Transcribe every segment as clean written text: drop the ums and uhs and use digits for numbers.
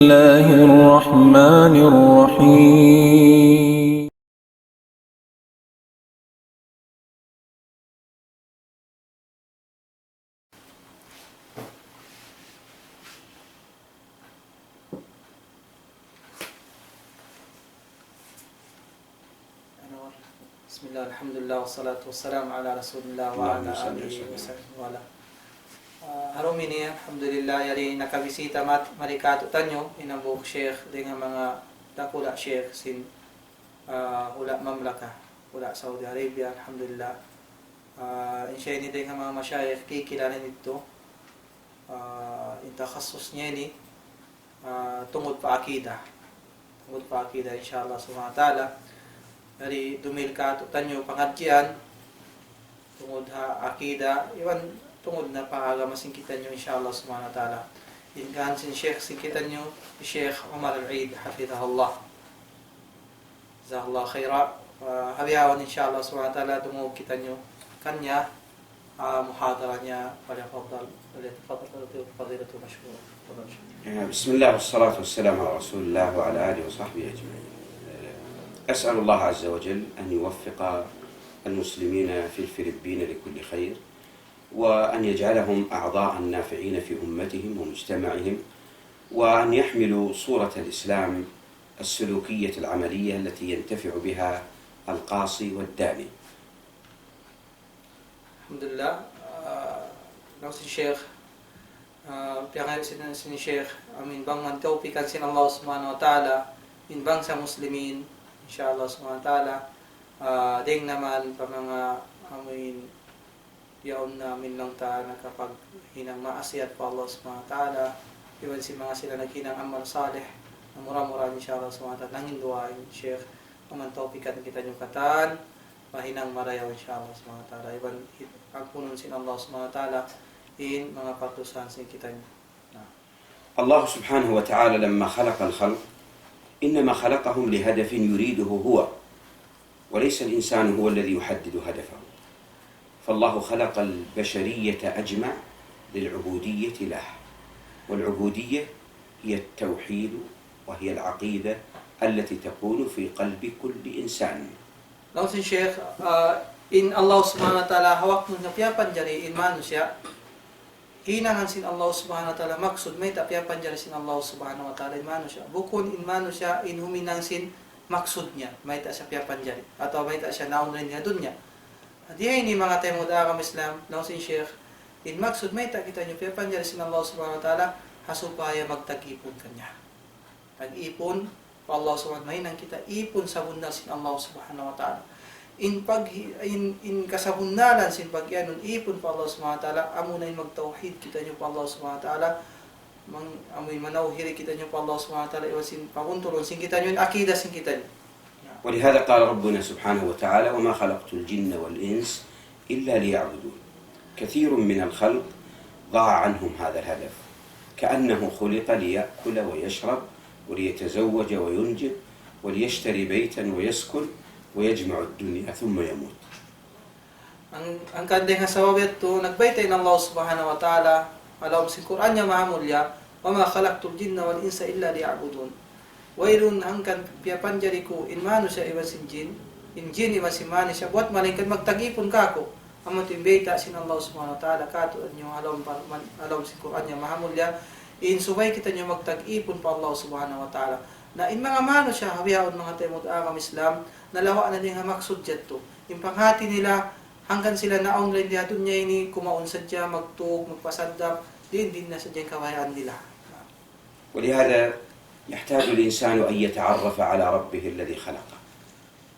الله الرحمن الرحيم Bismillah, alhamdulillah, wassalatu wassalamu ala rasulillah wa ala alihi wa sahbihi wa ala. Harumi niya, alhamdulillah, yari nakabisita marikato tanyo, inabuk syekh dengan mga dakula syekh sin hula mamlaka, hula Saudi Arabia, alhamdulillah. Insya ini dengan mga masyayikh kikilala nito, intakhasus niya ni tungod pa akida, insyaAllah subhanahu wa ta'ala. Dari dumil ka tanyo pangadyan tungod ha akida iwan tungod na paaga masingkitan nyo insyaAllah subhanahu wa ta'ala. Inkan sin Sheikh singkitan nyo Sheikh Omar Al-Eid hafidhahullah jazakallah khaira. Habiyawan insyaAllah subhanahu wa ta'ala tungod kita nyo kanya muhadara niya. Falyafadhal fadilatu mashkur. Bismillah wassalatu wassalamu ala rasulillah wa ala alihi wa sahbihi ajma'in. أسأل الله عز وجل أن يوفق المسلمين في الفلبين لكل خير، وأن يجعلهم أعضاء نافعين في أمتهم ومجتمعهم، وأن يحملوا صورة الإسلام السلوكية العملية التي ينتفع بها القاصي والداني. الحمد لله. نفس الشيخ بيغير سن الشيخ أمين بان من توفيقا سن الله سبحانه وتعالى من bangsa muslimin insyaAllah subhanahu wa ta'ala. Ding naman pa mga amin yaon namin lang ta nakapaghinang maasiyat pa Allah subhanahu wa ta'ala. Iwan si mga sila naghinang amal salih na mura-mura insyaAllah subhanahu wa ta'ala. Nangin duwain Sheikh naman taufikan kita yung katan mahinang marayaw insyaAllah subhanahu wa ta'ala. Iwan ang punon sin Allah subhanahu wa ta'ala in mga patusan sin kita nyo. Allah subhanahu wa ta'ala لما خلق الخلق إنما خلقهم لهدف يريده هو، وليس الإنسان هو الذي يحدد هدفه. فالله خلق البشرية أجمع للعبودية له، والعبودية هي التوحيد وهي العقيدة التي تكون في قلب كل إنسان. Lawan si Sheikh, in Allah subhanahu wa ta'ala hawak mo na piyapan jari in manusia, hinahan sin Allah subhanahu wa ta'ala maksud may tapiapan dyan sin Allah subhanahu wa ta'ala in manusia. Bukun in manusia in huminang sin maksud niya, may ta siya piapan dyan. Atau may ta siya naon rin niya dun niya. At yan ni mga tayo mudakam Islam, lawan si Sheikh, in maksud may ta kita nyo piapan dyan sin Allah subhanahu wa ta'ala, hasupaya magtag-ipon kanya. Tag-ipon, pa Allah subhanahu wa ta'ala, mahinang kita ipon sa bunda sin Allah subhanahu wa ta'ala. In kasabunnalan sin pagyanon ipon pa Allah subhanahu wa ta'ala, amo na magtauhid kita nyo pa Allah subhanahu wa ta'ala, amoy manawhiri kita nyo pa Allah subhanahu wa ta'ala, iwan sin pakuntulon sin kita nyo, akida sin kita nyo. ولهذا قال ربنا سبحانه وتعالى وما خلقت الجن والإنس إلا ليعبدون. كثير من الخلق ضاع عنهم هذا الهدف، كأنه خلق ليأكل ويشرب وليتزوج وينجب وليشتري بيتا ويسكن ويجمع الدنيا ثم يموت. Ang kandeng hasawabit to nagbaytay ng Allah subhanahu wa ta'ala alam sa Quran niya mahamulya wa ma khalaqtul jinna wal insa illa liya'budun. Wairun hangkan piapan jari ko in manu siya iwan sin jin in jin iwan si mani siya buat malingkan magtagipon kako amo timbeta sin Allah subhanahu wa ta'ala kato nyo alam sa Quran niya mahamulya in subay kita nyo magtagipon pa Allah subhanahu wa ta'ala na in mga mano siya habiyaon mga tayo mudakam Islam nalawa na niya maksud dito. Yung panghati nila hanggang sila naong rin niya doon niya ini kumaon sadya, magtug, magpasadap, din na sadyang kawayaan nila. ولهذا يحتاج الإنسان أن يتعرف على ربه الذي خلقه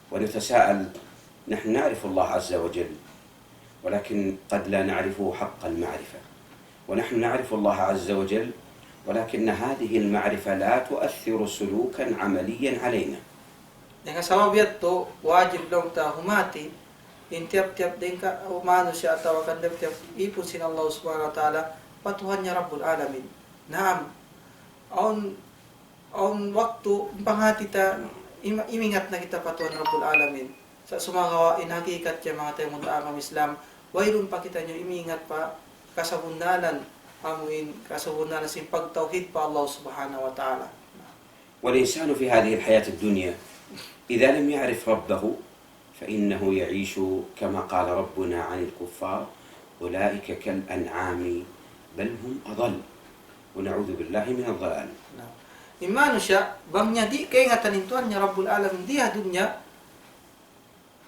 ونتساءل. نحن نعرف الله عز وجل ولكن قد لا نعرفه حق المعرفة، ونحن نعرف الله عز وجل ولكن هذه المعرفة لا تؤثر سلوكا عمليا علينا. Dengan sama biat to wajib lang ta humati in tiap-tiap din ka umano siya atawa kan tiap ipon sin Allah subhanahu wa ta'ala patuhan niya Rabbul Alamin. Naam. On waktu panghati ta imingat na kita patuhan Rabbul Alamin. Sa sumagawa in hakikat niya mga tayo mudakam Islam, wayron pa kita nyo imingat pa kasabundalan amuin kasabuna na sin pagtauhid pa Allah subhanahu wa ta'ala. والإنسان في هذه الحياة الدنيا إذا لم يعرف ربه فإنه يعيش كما قال ربنا عن الكفار أولئك كالأنعام بل هم أضل ونعوذ بالله من الضلال. Imano siya, bang niya di kay nga tanintuan niya Rabbul Alamin diha dunya,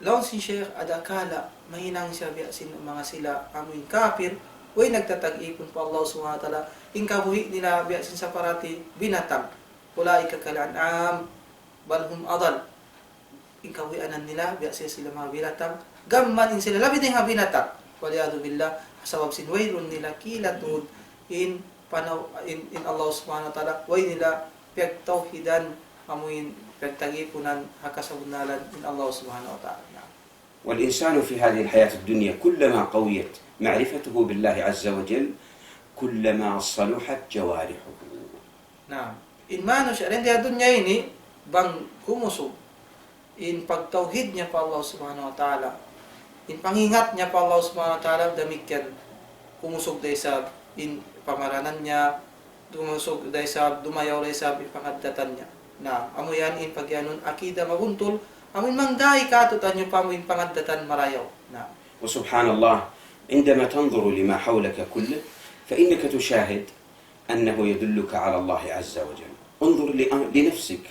lawan sin Sheikh adakala mahinang siya biya sin mga sila amuin kafir, way nagtatag-ipon pa Allah subhanahu wa ta'ala, ingkabuhi nila biya sin sa parati binatang, ulaika kalan'am balhum adal, ingkabuhianan nila biya sila mga binatang, gamman in sila labi din nga binatang, waliyadu billah, sabab sin wayrun nila kilatud in panaw in Allah subhanahu wa ta'ala, way nila pagtauhidan amuin pagtagipunan hakasabunalan in Allah subhanahu wa ta'ala. والإنسان في هذه الحياة الدنيا كلما قويت معرفته بالله عز وجل كلما صلحت جوارحه. Nah, in mano siya rin diha dunya ini bang kumusog in pagtauhid niya pa Allah subhanahu wa ta'ala, in pangingat niya pa Allah subhanahu wa ta'ala, damikyan kumusog dahil sa in pamaranan niya, dumusog dahil sa dumayaw dahil sa ipangadatan niya. Na amo yan in pagyanon akida maguntol, amin mangdahi katutan niyo pa mo in pangadatan marayaw. Na وسبحان الله عندما تنظر لما حولك كله فإنك تشاهد أنه يدلك على الله عز وجل. انظر لنفسك،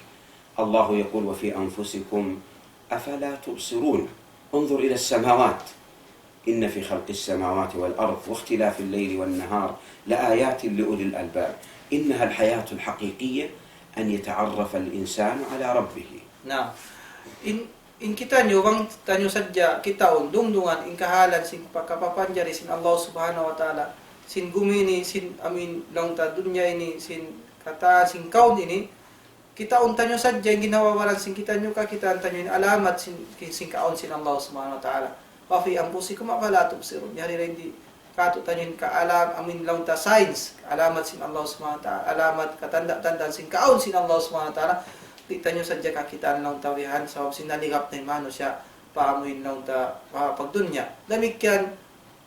الله يقول وفي أنفسكم أفلا تبصرون. انظر إلى السماوات، إن في خلق السماوات والأرض واختلاف الليل والنهار لآيات لأولي الألباب. إنها الحياة الحقيقية أن يتعرف الإنسان على ربه. na in kita nyo bang tanyo sadya kita dungdungan in kahalan sin pagkapapanjari sin Allah subhanahu wa ta'ala, sin gumini sin amin lang ta dunya ini sin kata sin kaun ini kita tanyo sadya yung ginawawalan sin kita nyo ka kita tanyo in alamat sin kaun sin Allah subhanahu wa ta'ala. Wa fi anfusikum afala tubsirun. Yari rin di kato tanyo in kaalam amin lang ta signs alamat sin Allah subhanahu wa ta'ala, alamat katanda-tandaan sin kaun sin Allah subhanahu wa ta'ala. Kita nyo sadya kakitaan lang tawihan sabab sinaligap na imano siya paamuin lang ta pagdunya. Lamikyan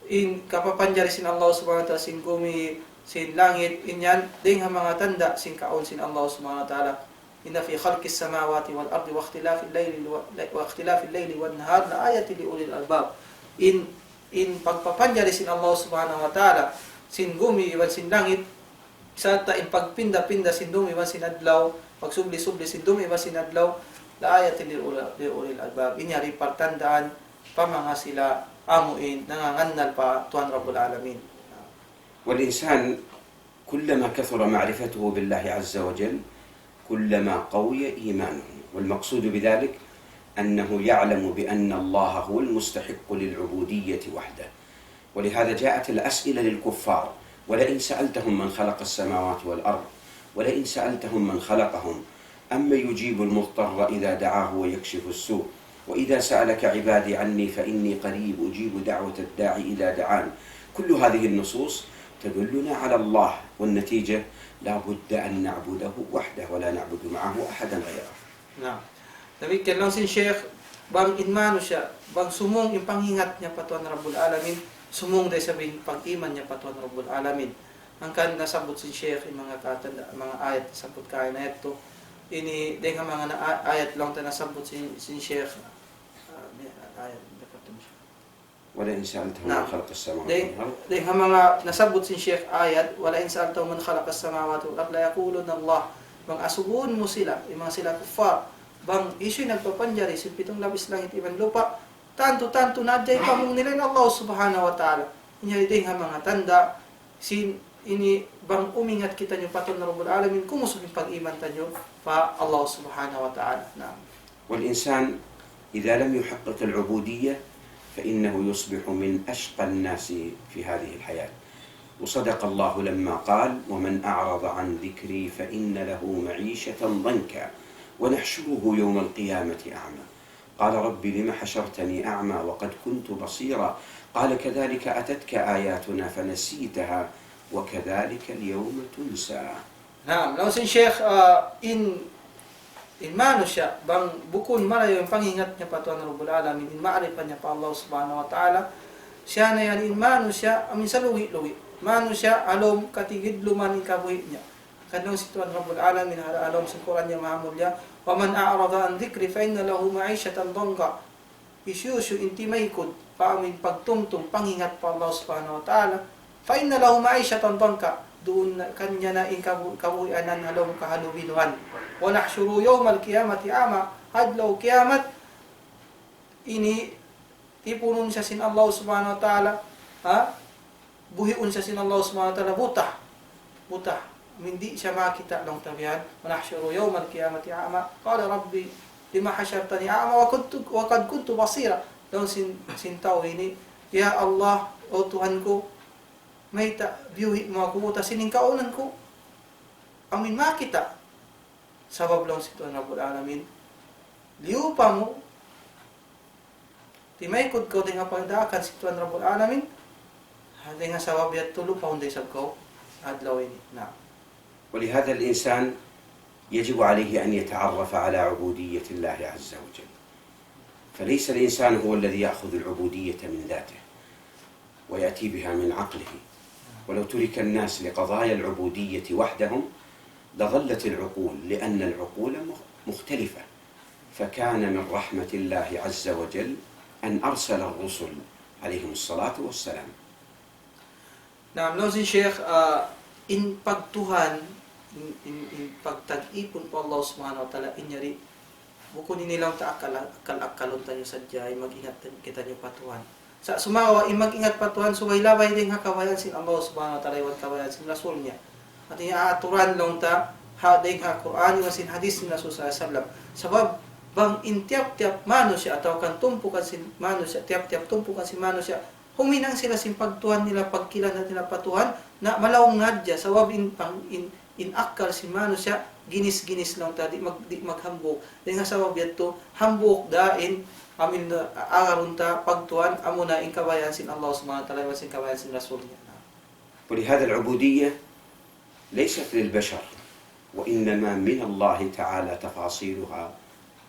in kapapanjari sin Allah subhanahu wa ta'ala, sin gumi sin langit inyan ding mga tanda sin kaon sin Allah subhanahu wa ta'ala. Inna fi khalqis samawati wal ardi wa ikhtilafil layli wan nahar la ayatin li ulil albab. In pagpapanjari sin Allah subhanahu wa ta'ala, sin gumi iwan sin langit, sa ta in pagpinda-pinda sin dumi iwan sin adlaw, pagsubli-subli sin dumi iwan sin adlaw, la ayatin li ulil albab. Inyari partandaan pa mga sila amuin nangangannal pa Tuhan Rabbul Alamin. والإنسان كلما كثر معرفته بالله عز وجل كلما قوي إيمانه، والمقصود بذلك أنه يعلم بأن الله هو المستحق للعبودية وحده. ولهذا جاءت الأسئلة للكفار: ولئن سألتهم من خلق السماوات والأرض ولئن سألتهم من خلقهم أما يجيب المضطر إذا دعاه ويكشف السوء وإذا سألك عبادي عني فإني قريب أجيب دعوة الداعي إذا دعان. كل هذه النصوص تدلنا على الله، والنتيجة لا بد أن نعبده وحده ولا نعبد معه أحدا غيره. Na. Demikian lang sin Sheikh bang inmano siya, bang sumong yung panghingat niya pa Tuhan Rabbul Alamin, sumong dahil sabihin pag-iman niya pa Tuhan Rabbul Alamin. Ang kan nasabot sin Sheikh yung mga katanda, mga ayat nasabot kaya na ito. Ini dahil mga ayat lang ta nasabot sin Sheikh. Ayat ولئن سألتهم من خلق السماوات والأرض dahil mga nasabot sin Sheikh ayat, ولئن سألتهم من خلق السماوات والأرض لا يقولون الله. Bang asubuhon mo sila, yung mga sila kuffar, bang isyu'y nagpapanjari sa pitong labis langit ibang lupa, tanto nadyay pamong nila ng Allah subhanahu wa ta'ala. Inyari din nga mga tanda, ini bang umingat kita nyo patol na Rabbul Alamin, kumusog yung pag-iman tanyo pa Allah subhanahu wa ta'ala. والإنسان إذا لم يحقق العبودية فإنه يصبح من أشقى الناس في هذه الحياة. وصدق الله لما قال: ومن أعرض عن ذكري فإن له معيشة ضنكا ونحشره يوم القيامة أعمى قال رب لم حشرتني أعمى وقد كنت بصيرا قال كذلك أتتك آياتنا فنسيتها وكذلك اليوم تنسى. Naam, lawan sin Sheikh in mano siya, bang bukun marayo yung panghingat niya pa Tuhan Rabbul Alamin, in maaripan niya pa Allah subhanahu wa ta'ala, siya na yan in mano siya, amin sa luwi-luwi. mano siya alom katigid luman in kabuhi niya. Kanang situan Rabbul Alamin alom sa Quran niya mahamul niya, wa man a'rada an dhikri fa inna lahu ma'ishatan dhanka. Isyusyu intimay kud paamin pagtumtum pangingat pa Allah subhanahu wa ta'ala, fa inna lahu ma'ishatan dhanka, doon kanya na in kabuhianan halom kahalubinuhan. Wa nahshuru yawmal qiyamati ama, adlaw kiamat ini ipunon siya sin Allah subhanahu wa ta'ala, buhiun siya sin Allah subhanahu wa ta'ala, buta, hindi siya makita lang tabihan. Manahsyuru yawmal qiyamati a'ma, qala rabbi lima hasyartani a'ma wa qad kuntu basira. Daw sin tao ini, ya Allah, o Tuhan ko, may biuhi mo ako, ta sining kaunan ko amin makita. Sabab lang si Tuhan Rabbul Alamin, liupa mo timay kud ko tinga pagdaakan si Tuhan Rabbul Alamin, hadi nga sabab yat tulo pa unday sab ko adlaw ini na. ولهذا الإنسان يجب عليه أن يتعرف على عبودية الله عز وجل، فليس الإنسان هو الذي يأخذ العبودية من ذاته ويأتي بها من عقله، ولو ترك الناس لقضايا العبودية وحدهم لظلت العقول، لأن العقول مختلفة. فكان من رحمة الله عز وجل أن أرسل الرسل عليهم الصلاة والسلام. Na si Sheikh, in pagtuhan, in pagtag-ipon po Allah subhanahu wa ta'ala, inyari, bukun nilang akal-akalon tayo sadyay, mag-ingat kita nyo patuhan. Sa sumawa, mag-ingat patuhan, suway labay din kawayan sin Allah subhanahu wa ta'ala, iwan kawayan sin Rasul niya. At aturan lang ta, hading Quran, iwan sin hadis ni Rasul sallallahu alaihi wasallam. Sabab, bang intiap-tiap mano siya, atau kan tumpukan sin mano siya, tiap-tiap tumpukan sin mano siya, huminang sila sin pagtuhan nila, pagkilan na nila patuhan, na malawang ngadya, sabab in akal sin mano siya, ginis-ginis lang ta, di maghambok. Dahil nga sabab yato, hambok dain, amin agarun ta, pagtuhan, amuna in kabayan sin Allah subhanahu wa ta'ala, sin kabayan sin Rasul niya. ولهذا العبودية ليست للبشر، وإنما من الله تعالى تفاصيلها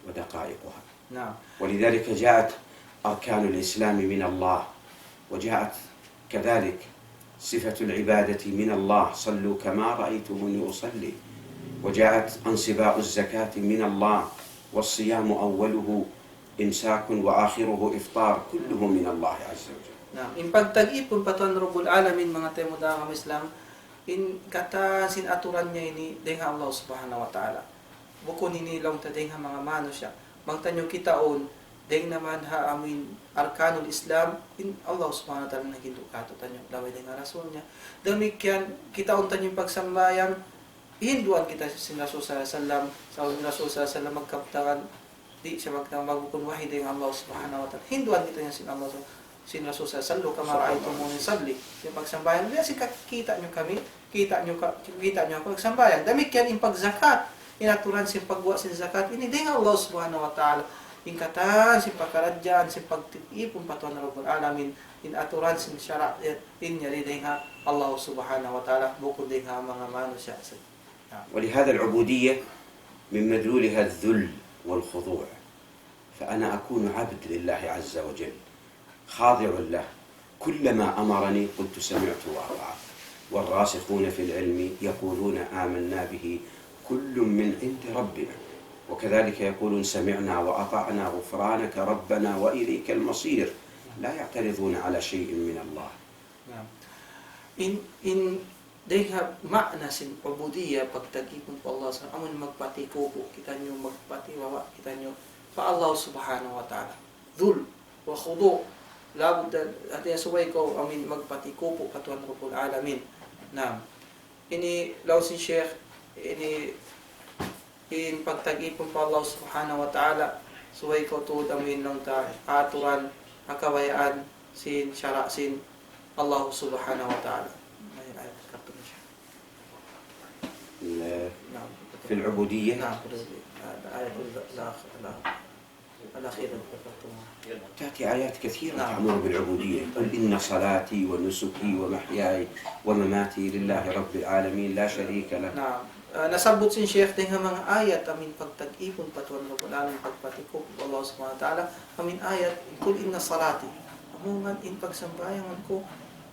ودقائقها. نعم. ولذلك جاءت أركان الإسلام من الله، وجاءت كذلك صفة العبادة من الله، صلوا كما رأيتموني أصلي، وجاءت انصباء الزكاة من الله، والصيام أوله إمساك وآخره إفطار، كله من الله عز وجل. نعم. إن pagtag-ipon patuhan Rabbul Alamin mga tayo mudang Islam, in kata sin aturan niya ini dengan Allah subhanahu wa ta'ala. Bukun ini lang ta dengan mga mano siya. Magtanyo kitaon, dengan naman ha amin arkanul Islam, in Allah subhanahu wa ta'ala nagindu kato tanyo, laway dengan Rasul niya. Demikian, kitaon tanyo pagsambayang, hinduan kita sin Rasul sallallahu alaihi wasallam, sa Rasul sallallahu alaihi wasallam magkaptangan, di siya magbukun wahid dengan Allah subhanahu wa ta'ala. Hinduan kita niya sin Allah sin Rasul sallallahu alaihi wasallam, kama ra'aytumuni salli. Yung pagsambayan, kasi kita nyo kami, kita nyo ako pagsambayan. Demikian in pagzakat, inaturan sin pagbuwa sin zakat, ini dengan Allah subhanahu wa ta'ala. In katan, sin pagkaradyan, sin pagtitipon patuhan na Rabbul Alamin, in aturan sin syara' in yari dengan Allah subhanahu wa ta'ala, bukod dengan mga manusia. ولهذا العبودية من مدلولها الذل والخضوع، فأنا أكون عبد لله عز وجل خاضع له، كلما أمرني قلت سمعت وأطعت، والراسخون في العلم يقولون آمنا به كل من عند ربنا، وكذلك يقولون سمعنا وأطعنا غفرانك ربنا وإليك المصير، لا يعترضون على شيء من الله. In dayha makna sin ubudiyya pagtagipon po Allah sa amon magpatikupo kita nyo magpatiwawa kita nyo pa Allah subhanahu wa ta'ala, dhul wa khudu, labud at yasubay ko amin magpatikupo patuhan Rabbul Alamin. Naam, ini law si Sheikh ini in pagtagipon po Allah subhanahu wa ta'ala, suway ko tuod amin lang ta aturan akawayaan sin syara' sin Allah subhanahu wa ta'ala. في العبودية نعم الآية الأخيرة تأتي آيات كثيرة تأمر بالعبودية، قل إن صلاتي ونسكي ومحياي ومماتي لله رب العالمين لا شريك له. نعم. Nasabot sin Sheikh dengan mga ayat amin pagtag-ipon patuhan Rabbul Alamin pagpatikop Allah subhanahu wa ta'ala, amin ayat kul inna salati amungan in pagsambayangan ko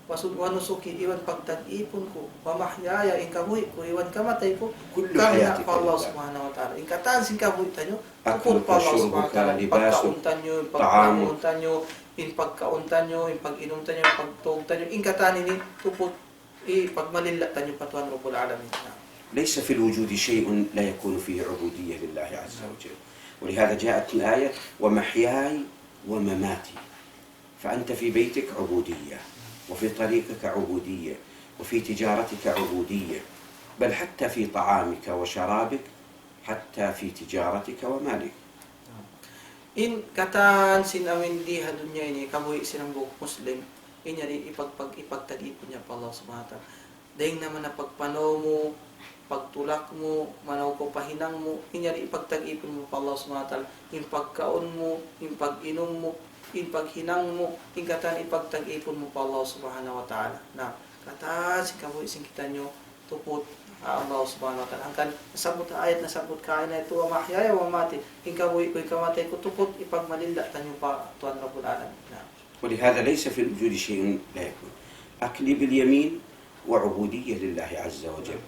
wanusuki iwan pagtag-ipon ko, pamahyaya, in kabuhi ko, iwan kamatay ko, كل kaya حياتك pa Allah لله. subhanahu wa ta'ala. In kataan sin kabuhi tanyo, أكلك tukod pa Allah subhanahu wa ta'ala. شربك In لباسك pagkauntan nyo, in pagkauntan nyo, in pagkauntan nyo, in pag-inuntan nyo, in pagtuugtan nyo, in kataan ini, tukod, pagmalilatan nyo patuan Rabbul Alamin. ليس في الوجود شيء لا يكون فيه عبودية لله عز وجل، ولهذا جاءت الآية ومحياي ومماتي. فأنت في بيتك عبودية، وفي طريقك عبودية، وفي تجارتك عبودية، بل حتى في طعامك وشرابك، حتى في تجارتك ومالك. In kataan sin amin di dunya ini kabuhi sinang buong Muslim inyari ipagtag-ipon niya pa Allah subhanahu wa ta'ala. Dahil naman na pagpanaw mo, pagtulak mo, manaw ko pahinang mo, inyari ipagtag-ipon mo pa Allah subhanahu wa ta'ala. In pagkaon mo, in pag-inom mo, in paghinang mo, in kataan ipagtag-ipon mo pa Allah subhanahu wa ta'ala. Na kataan sin kabuhi sin kita nyo tupot Allah subhanahu wa ta'ala. Angkan nasabot ayat nasabot kain na ito ang mahyaya wa mati. Ikabuhi ko ikamatay ko tupot ipagmalila tanyo pa tuan Rabbul Alamin. ولهذا ليس في الوجود شيء لا يكون. أكلي باليمين وعبودية لله عز وجل،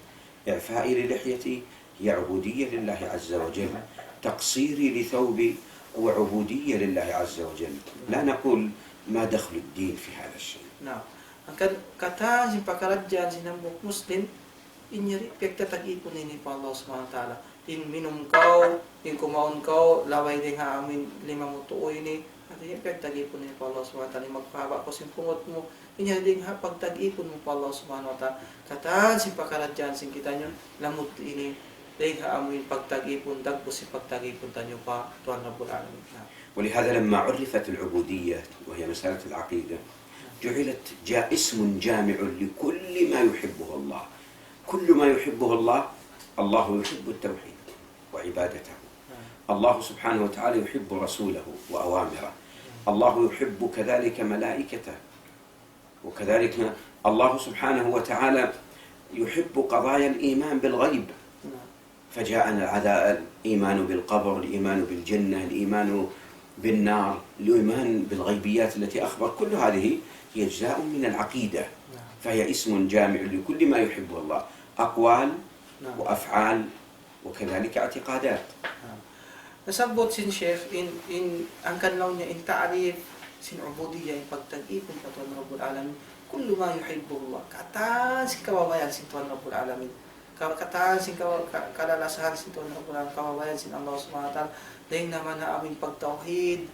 إعفائي للحيتي هي عبودية لله عز وجل، تقصيري لثوبي وعبودية لله عز وجل. لا نقول ما دخل الدين في هذا الشيء. Nah, angkan kata sin pakarajaan sinambok Muslim inyari pagtatag-ipon ini pa Allah subhanahu wa ta'ala. In minum kau, in kumaon kau, laway din ha amin lima mo tuoy ni. At yung pagtag-ipon ini pa Allah subhanahu wa ta'ala. Magpahaba ko sin pungot mo. Inyari din ha pagtag-ipon mo pa Allah subhanahu wa ta'ala. Kataan sin pakarajaan sin kita nyo, lamot ini. Din ha amin pagtag-ipon, dagpo sin pagtag-ipon tanyo pa tuan Rabbul Alamin. ولهذا لما عرفت العبودية وهي مسألة العقيدة جعلت اسم جامع لكل ما يحبه الله. كل ما يحبه الله، الله يحب التوحيد وعبادته. الله سبحانه وتعالى يحب رسوله وأوامره. الله يحب كذلك ملائكته، وكذلك الله سبحانه وتعالى يحب قضايا الإيمان بالغيب. فجاءنا الإيمان بالقبر، الإيمان بالجنة، الإيمان بالنار، الإيمان بالغيبيات التي أخبر. كل هذه هي أجزاء من العقيدة، فهي اسم جامع لكل ما يحبه الله، أقوال وأفعال وكذلك اعتقادات. Nasabot sin Sheikh in ang kanlaw niya in ta'rif sin ubudiyya in pagtag-ipon pa tuan Rabbul Alamin kullu ma yuhibbu Allah. Kataan sin kawawayan sin tuan Rabbul Alamin. Kataan sin kalalasahan sin tuan Rabbul Alamin, kawawayan sin Allah subhanahu wa ta'ala. Dahil naman na aming pagtauhid,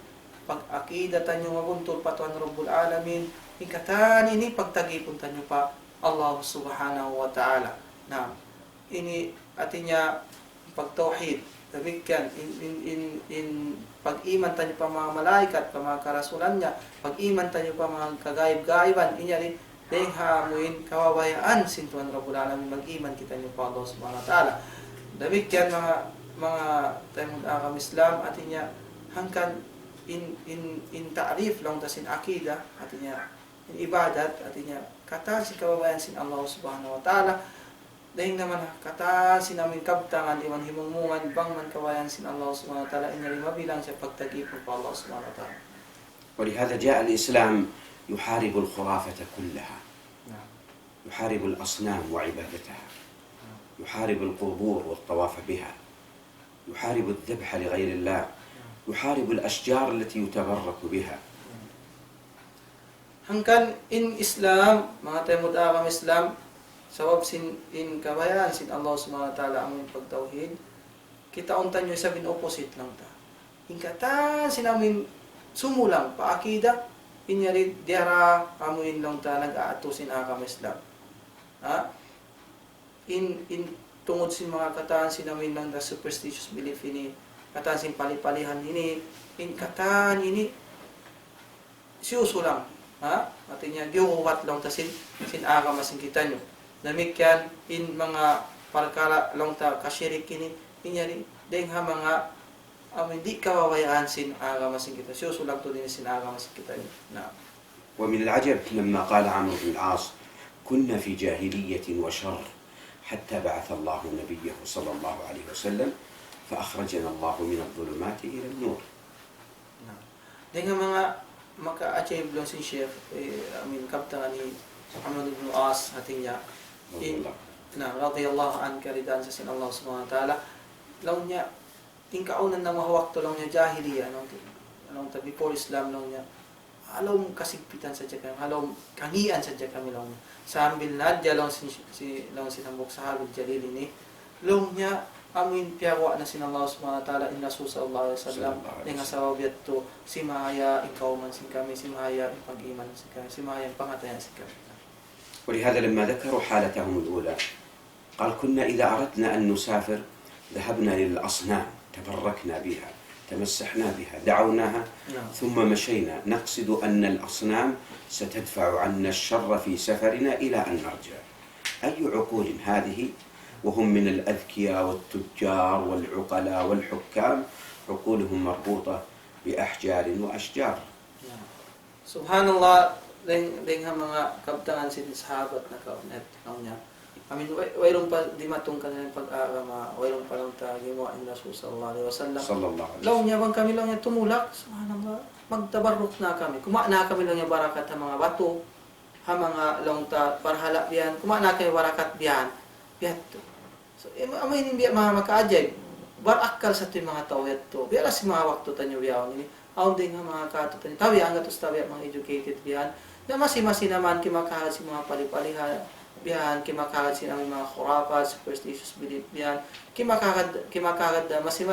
pag-akida tanyo mabuntol pa tuan Rabbul Alamin. Ikataan ini pagtag-ipon tanyo pa Allah subhanahu wa ta'ala. Na ini atinya pagtauhid. Demikian in pag-iman tayo pa mga malaikat, pa mga karasulan niya, pag-iman tayo pa mga kagaib-gaiban, inyari dahil hamuin kawawayaan sintuan Rabbul Alamin, mag-iman kita niyo pa Allah subhanahu wa ta'ala. Demikian mga tayo mag-akam Islam, atinya hangkan in ta'rif lang tasin akida, atinya in ibadat, atinya kata si kawawayan sin Allah subhanahu wa ta'ala. Dahil naman kata sinamin kabtangan, iwan himungungan, bang man kawayan sin Allah subhanahu wa ta'ala, inyari mabilang siya pagtag-ipon pa Allah subhanahu wa ta'ala. ولهذا جاء الإسلام يحارب الخرافة كلها، يحارب الأصنام وعبادتها، يحارب القبور والطواف بها، يحارب الذبح لغير الله، يحارب الأشجار التي يتبرك بها. Hangkan in Islam, mga tayo mudakam Islam, sabab sin in kawayan sin Allah subhanahu wa ta'ala ang pagtauhid, kita untan nyo sabin opposite lang ta. In kata sinamin sumulang paakida, inyari diara amuin lang ta nag-aato sin akam Islam. Ha? In tungod sin mga kataan sinamin lang da superstitious belief ini, kataan sin palipalihan ini, in kataan ini siusulang. Ha? Artinya giuwat lang ta sin akam masin kita nyo. Demikian in mga perkara long ta kasyirik ini inyari deng ha mga hindi kawawayaan sin agama sin kita. Susulag to din sin agama sin kita. Na. ومن العجب لما قال عمرو بن العاص كنا في جاهلية وشر حتى بعث الله نبيه صلى الله عليه وسلم فأخرجنا الله من الظلمات إلى النور. Dengan mga maka-achieve lang sin Sheikh, kapta ni Amr ibn As hatinya رضي الله. na radiyallahu an karidan sa sin Allah subhanahu wa ta'ala law niya tingkaunan na mahawak to lang niya jahiliya anong tabi before Islam law niya halom kasigpitan sa kami halom kangian sa kami law niya sambil nadya law si law sinambok sahabat jalil ini law niya amin piyawa na sin Allah subhanahu wa ta'ala in Rasul sallallahu alaihi wasallam dengan sawabiat to si mahaya ikaw man sin kami si mahaya pag-iman sin kami si mahaya pangatayan sin kami. ولهذا لما ذكروا حالتهم الأولى قال كنا إذا أردنا أن نسافر ذهبنا للأصنام تبركنا بها تمسحنا بها دعوناها ثم مشينا نقصد أن الأصنام ستدفع عنا الشر في سفرنا إلى أن نرجع. أي عقول هذه وهم من الأذكياء والتجار والعقلاء والحكام عقولهم مربوطة بأحجار وأشجار. Subhanallah, dengan mga kabtangan sin sahabat na kaunet niya. Wayron pa di matong kanang pag-aarama, wayron pa lang ta gimo ang Rasul sallallahu alaihi wasallam. Law niya bang kami lang niya tumulak, subhanallah, magtabarruk na kami. Kumana kami lang niya barakat sa mga bato, ha mga lang ta parhala biyan, kumana kay barakat biyan. Biyato. So amay nin biya mga makaajay. Barakal sa tuy mga tao yato. Biya si mga wakto tanyo biyaw ni. Aun din nga mga kato tanyo. Tawi ang gatos tawi mga educated biyan. Na masi naman kimakahal si mga palipalihan biyan, kimakahal si mga khurafat, superstitious belief biyan, kimakahad masi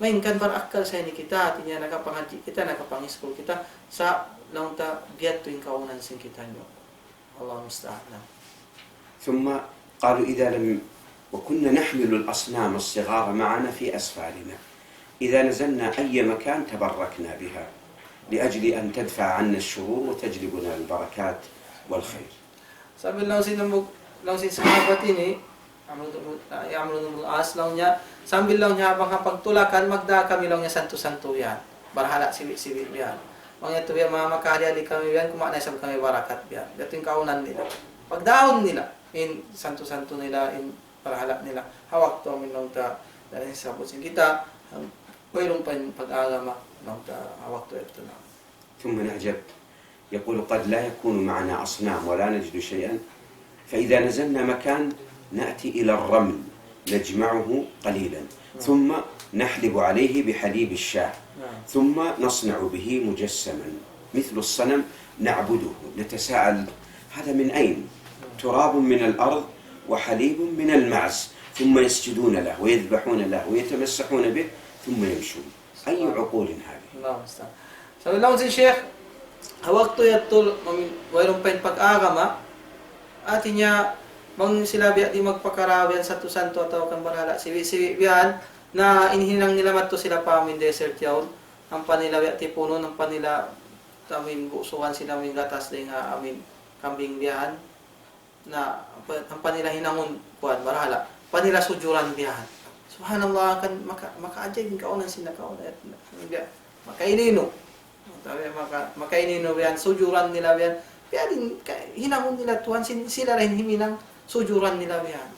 mainkan barakal sa ini kita, tinya nakapangaji kita, nakapangiskul kita sa lang ta biat tuing kaunan sin kita nyo. Allah musta'an. ثم قالوا إذا لم وكنا نحمل الأصنام الصغار معنا في أسفارنا إذا نزلنا أي مكان تبركنا بها لأجل أن تدفع عنا الشرور وتجلبنا البركات والخير. Sabi lang si sahabat ini, Amr ibn As lang niya, sambil lang niya habang pagtulakan, magda kami lang niya santo-santo yan. Barahala siwi-siwi yan. Mga ito yan, mga makahali kami yan, kumakna sa kami barakat yan. Ito yung kaunan nila. Pagdaon nila, in santo-santo nila, in barahala nila, hawak to amin lang ta, dahil sa sabutin kita, mayroon pa yung pag-alama, lang ta, hawak to ito na. ثم نعجب يقول قد لا يكون معنا أصنام ولا نجد شيئا فإذا نزلنا مكان نأتي إلى الرمل نجمعه قليلا ثم نحلب عليه بحليب الشاة ثم نصنع به مجسما مثل الصنم نعبده نتساءل هذا من أين؟ تراب من الأرض وحليب من المعز ثم يسجدون له ويذبحون له ويتمسحون به ثم يمشون. أي عقول هذه؟ Allah musta'an. Sabi lang si Sheikh, hawak to yatul, mayroon pa yung pag-agama, at niya, bang sila biya di magpakarawian sa tusanto at kan barhala, siwi-siwi biyan, na inhinang nila mato sila pa amin desert yawn, ang panila biya ti puno, ang panila, amin busuhan sila amin gatas din nga amin kambing biyan, na ang panila hinangon kuan barhala, panila sujuran biyan. Subhanallah, kan makaajay din kaunan sila kaunan, makainino. Makainino yan, sujuran nila yan. Kaya din, hinangon nila tuhan, sila rin himinang sujuran nila yan.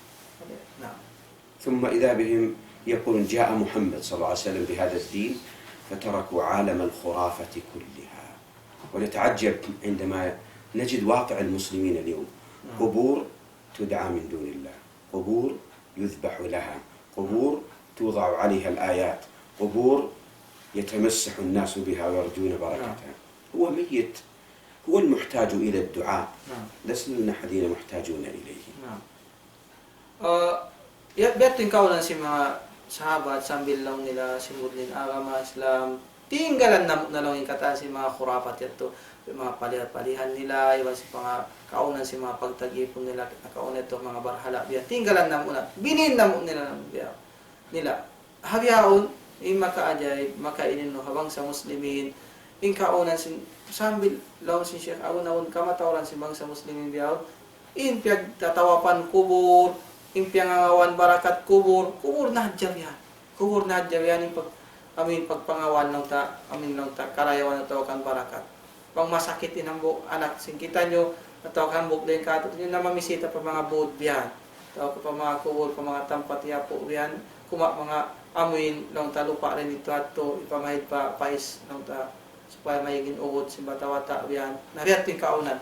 ثم إذا بهم يقول جاء محمد صلى الله عليه وسلم بهذا الدين فتركوا عالم الخرافة كلها. ونتعجب عندما نجد واقع المسلمين اليوم قبور تدعى من دون الله، قبور يذبح لها، قبور توضع عليها الآيات، قبور يتمسح الناس بها ويرجون بركتها. هو ميت، هو المحتاج إلى الدعاء، لسنا نحن محتاجون إليه. Beto yung kaunan si mga sahabat, sambil lang nila simudlin agama, Islam, tinggalan na lang yung kataan si mga khurafat yato, yung mga palihan nila, iwan si mga kaunan si mga pagtagipon nila, kaunan ito mga barhala, tinggalan na muna, binin na muna nila. Habiyaon, yung makaajay, makainin no, habang sa muslimin, yung kaunan si, sambil lang si Sheikh, awon kamatawaran si bang sa muslimin biyaw, yung tatawapan kubur, impiangawan barakat kubur nadjab yan. Kubur nadjab yan yung pagpangawan ng amin ng karayawan na tawakan barakat. Pang masakit inambo anak singkitan nyo na tawakan buk din katot nyo na mamisita pa mga buod biyan. Tawag pa mga kubur, pa mga tampat yapo biyan. Kuma mga amin ng talupa rin ito at to ipamahid pa pais ng supaya mayigin ugot si batawata biyan. Nariyat yung kaunan.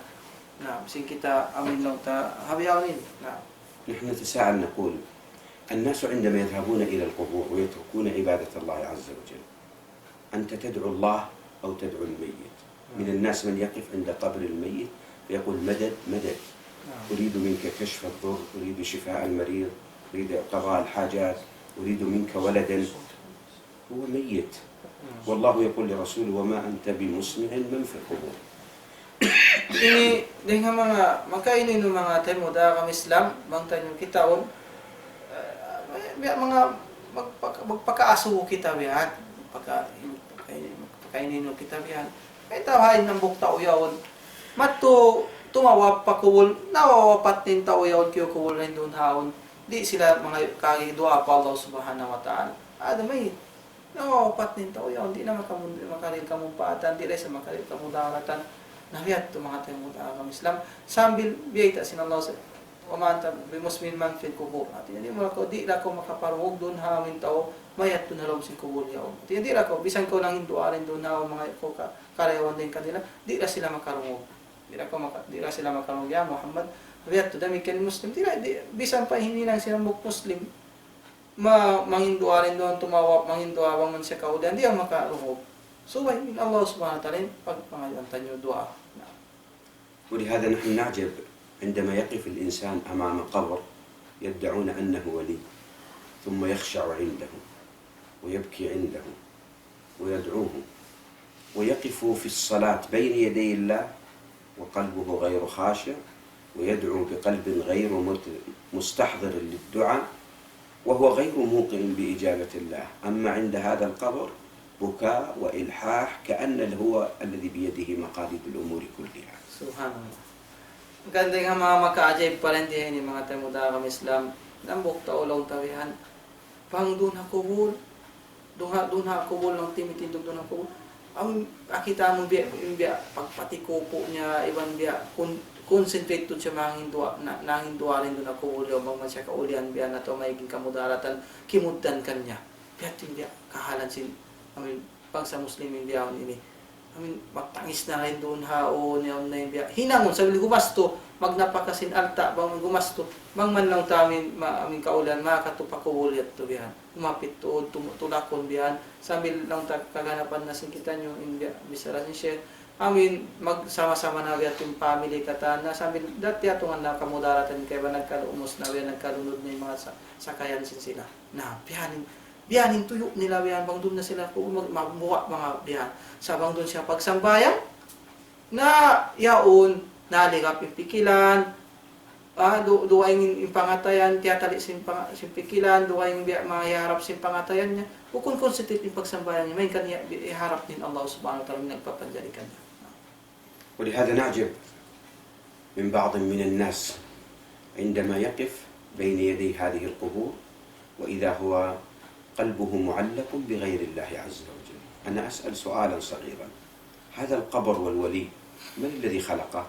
نعم سين كتا أمين لو تا هبياونين نعم. نحن نتساءل نقول الناس عندما يذهبون إلى القبور ويتركون عبادة الله عز وجل، أنت تدعو الله أو تدعو الميت؟ من الناس من يقف عند قبر الميت ويقول مدد مدد، أريد منك كشف الضر، أريد شفاء المريض، أريد قضاء الحاجات، أريد منك ولدا. هو ميت، والله يقول لرسوله وما أنت بمسمع من في القبور. Ini dengan maka ini no mga tayo da kami Islam bang tayo kitaon mga magpakaaso kita biyan pagkainin no kita biyan ay tawain ng bukta uyawon matto tumawa pa kuwol nawawapat din tao uyawon kiyo kuwol rin doon haon di sila mga kagidua pa Allah subhanahu wa ta'ala may nawawapat din tao uyawon di na makaril kamumpatan di rin sa makaril kamudaratan nahiyat to mga tayo kami Islam sambil biyayta sin Allah umanta bimusmin man fil kubur at hindi mo ako di ra ko makaparugog doon hamin tao mayat to na lang sin kubur yaw at hindi ra ko bisan ko nang hinduarin doon na mga ko karayawan din kanila di ra sila makarugog di ra sila makarugog ya Muhammad hiyat to dami kan muslim di bisan pa hindi lang sila muslim manghinduarin doon tumawa manghinduawang man siya kaudan di ang makarugog. So, in Allah subhanahu wa ta'ala, pagpangalantan nyo dua. ولهذا نحن نعجب عندما يقف الإنسان أمام قبر يدعون أنه ولي، ثم يخشع عنده ويبكي عنده ويدعوه ويقف في الصلاة بين يدي الله وقلبه غير خاشع ويدعو بقلب غير مستحضر للدعاء وهو غير موقن بإجابة الله. أما عند هذا القبر بكاء وإلحاح كأن هو الذي بيده مقاليد الأمور كلها. Subhanallah. Ganda nga mga maka-ajaib pa rin diyan mga tayo kami Islam. Nambok ta ulaw tawihan. Pang doon ha kubul. Doon ha kubul ng timitindog doon ha kubul. Ang akita mo biya pagpatiko po niya ibang biya concentrate to siya mangindua rin doon ha kubul. Yung mga siya kaulian biya na to maiging kamudaratan kimudan kanya. Biya biya kahalan sin pag sa Muslimin biyaon ini magtangis na rin doon haon yung na yung biya hinangon sabi gumasto magnapakasin alta bang gumasto bang man lang tamin aming kaulan makatupakulit to biyan umapit to tulakon biyan sabi lang kaganapan na sin kita nyo in biya bisara sin siya amin magsama-sama na biya yung family kata na sabi dati atong na kamudaratan kaya ba nagkalumos na biya nagkalunod na yung mga sakayan sin sila na biyanin tuyo nila biyan bang doon na sila kung magbuwa mga biyan sabang doon siya pagsambayan na yaon naligap yung pikilan duwaing yung pangatayan tiyatali sin pikilan duwaing mga iharap sin pangatayan niya kung konsentrate yung pagsambayan niya may kanya iharap din Allah subhanahu wa ta'ala nagpapanjalikan niya. ولهذا نعجب من بعض من الناس عندما يقف بين يدي هذه القبور وإذا هو قلبه معلق بغير الله عز وجل. أنا أسأل سؤالا صغيرا، هذا القبر والولي من الذي خلقه؟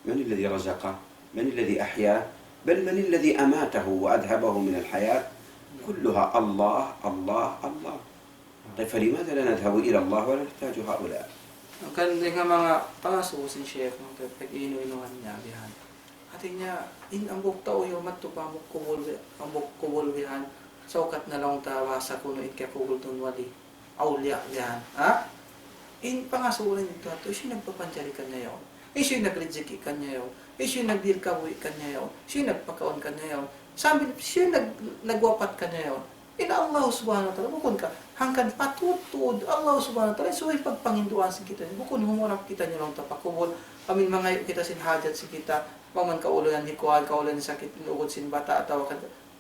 من الذي رزقه؟ من الذي أحياه؟ بل من الذي أماته وأذهبه من الحياة؟ كلها الله الله الله. طيب فلماذا لا نذهب إلى الله ولا نحتاج هؤلاء؟ Kan dengan mga pangasusin siya kung pag-inuinuhan niya bihan. Hati niya ang bukta o yung matupamok kubul bihan. Saukat na lang tawa sa kuno itkakugol tun wali awliya yan in pangasulan ito ato siya nagpapanjalikan niya yun siya nagrejeki kan niya yun siya nagdilkawi kan niya yun siya nagpakaon kan niya yun sabi siya nagwapat kan niya yun in Allah subhanahu wa ta'ala bukod ka hanggang patutud Allah subhanahu wa ta'ala so ipagpanginduan si kita bukod humurap kita niya lang tapakubol amin mga kita sin hajat si kita paman kaulan hikuhan kaulan sakit inugod sin bata atawa ka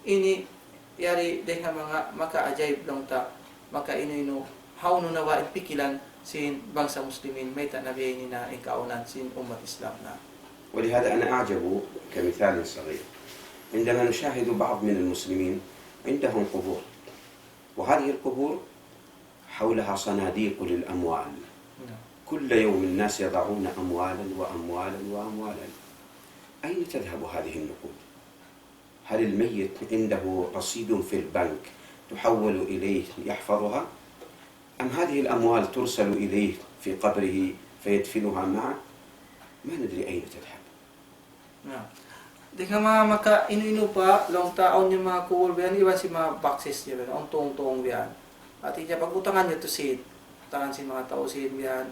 ini yari dengan mga maka-ajaib lang ta maka-inuino hauno nawa pikilan sin bangsa muslimin may tanabihin ni na ikaunan sin umat Islam na. ولهذا أنا أعجب كمثال صغير عندما نشاهد بعض من المسلمين عندهم قبور وهذه القبور حولها صناديق للأموال كل يوم الناس يضعون أموالا وأموالا وأموالا أين تذهب هذه النقود؟ هل الميت عنده رصيد في البنك تحول إليه يحفظها؟ أم هذه الأموال ترسل إليه في قبره فيدفنها معه؟ ما ندري أين تذهب Na. Di ka mga maka inu pa, long taon yung mga kuwol biyan, iwan si mga boxes niya, ang tuong-tuong biyan. At iya pag utangan niya to seed, utangan si mga tao seed biyan,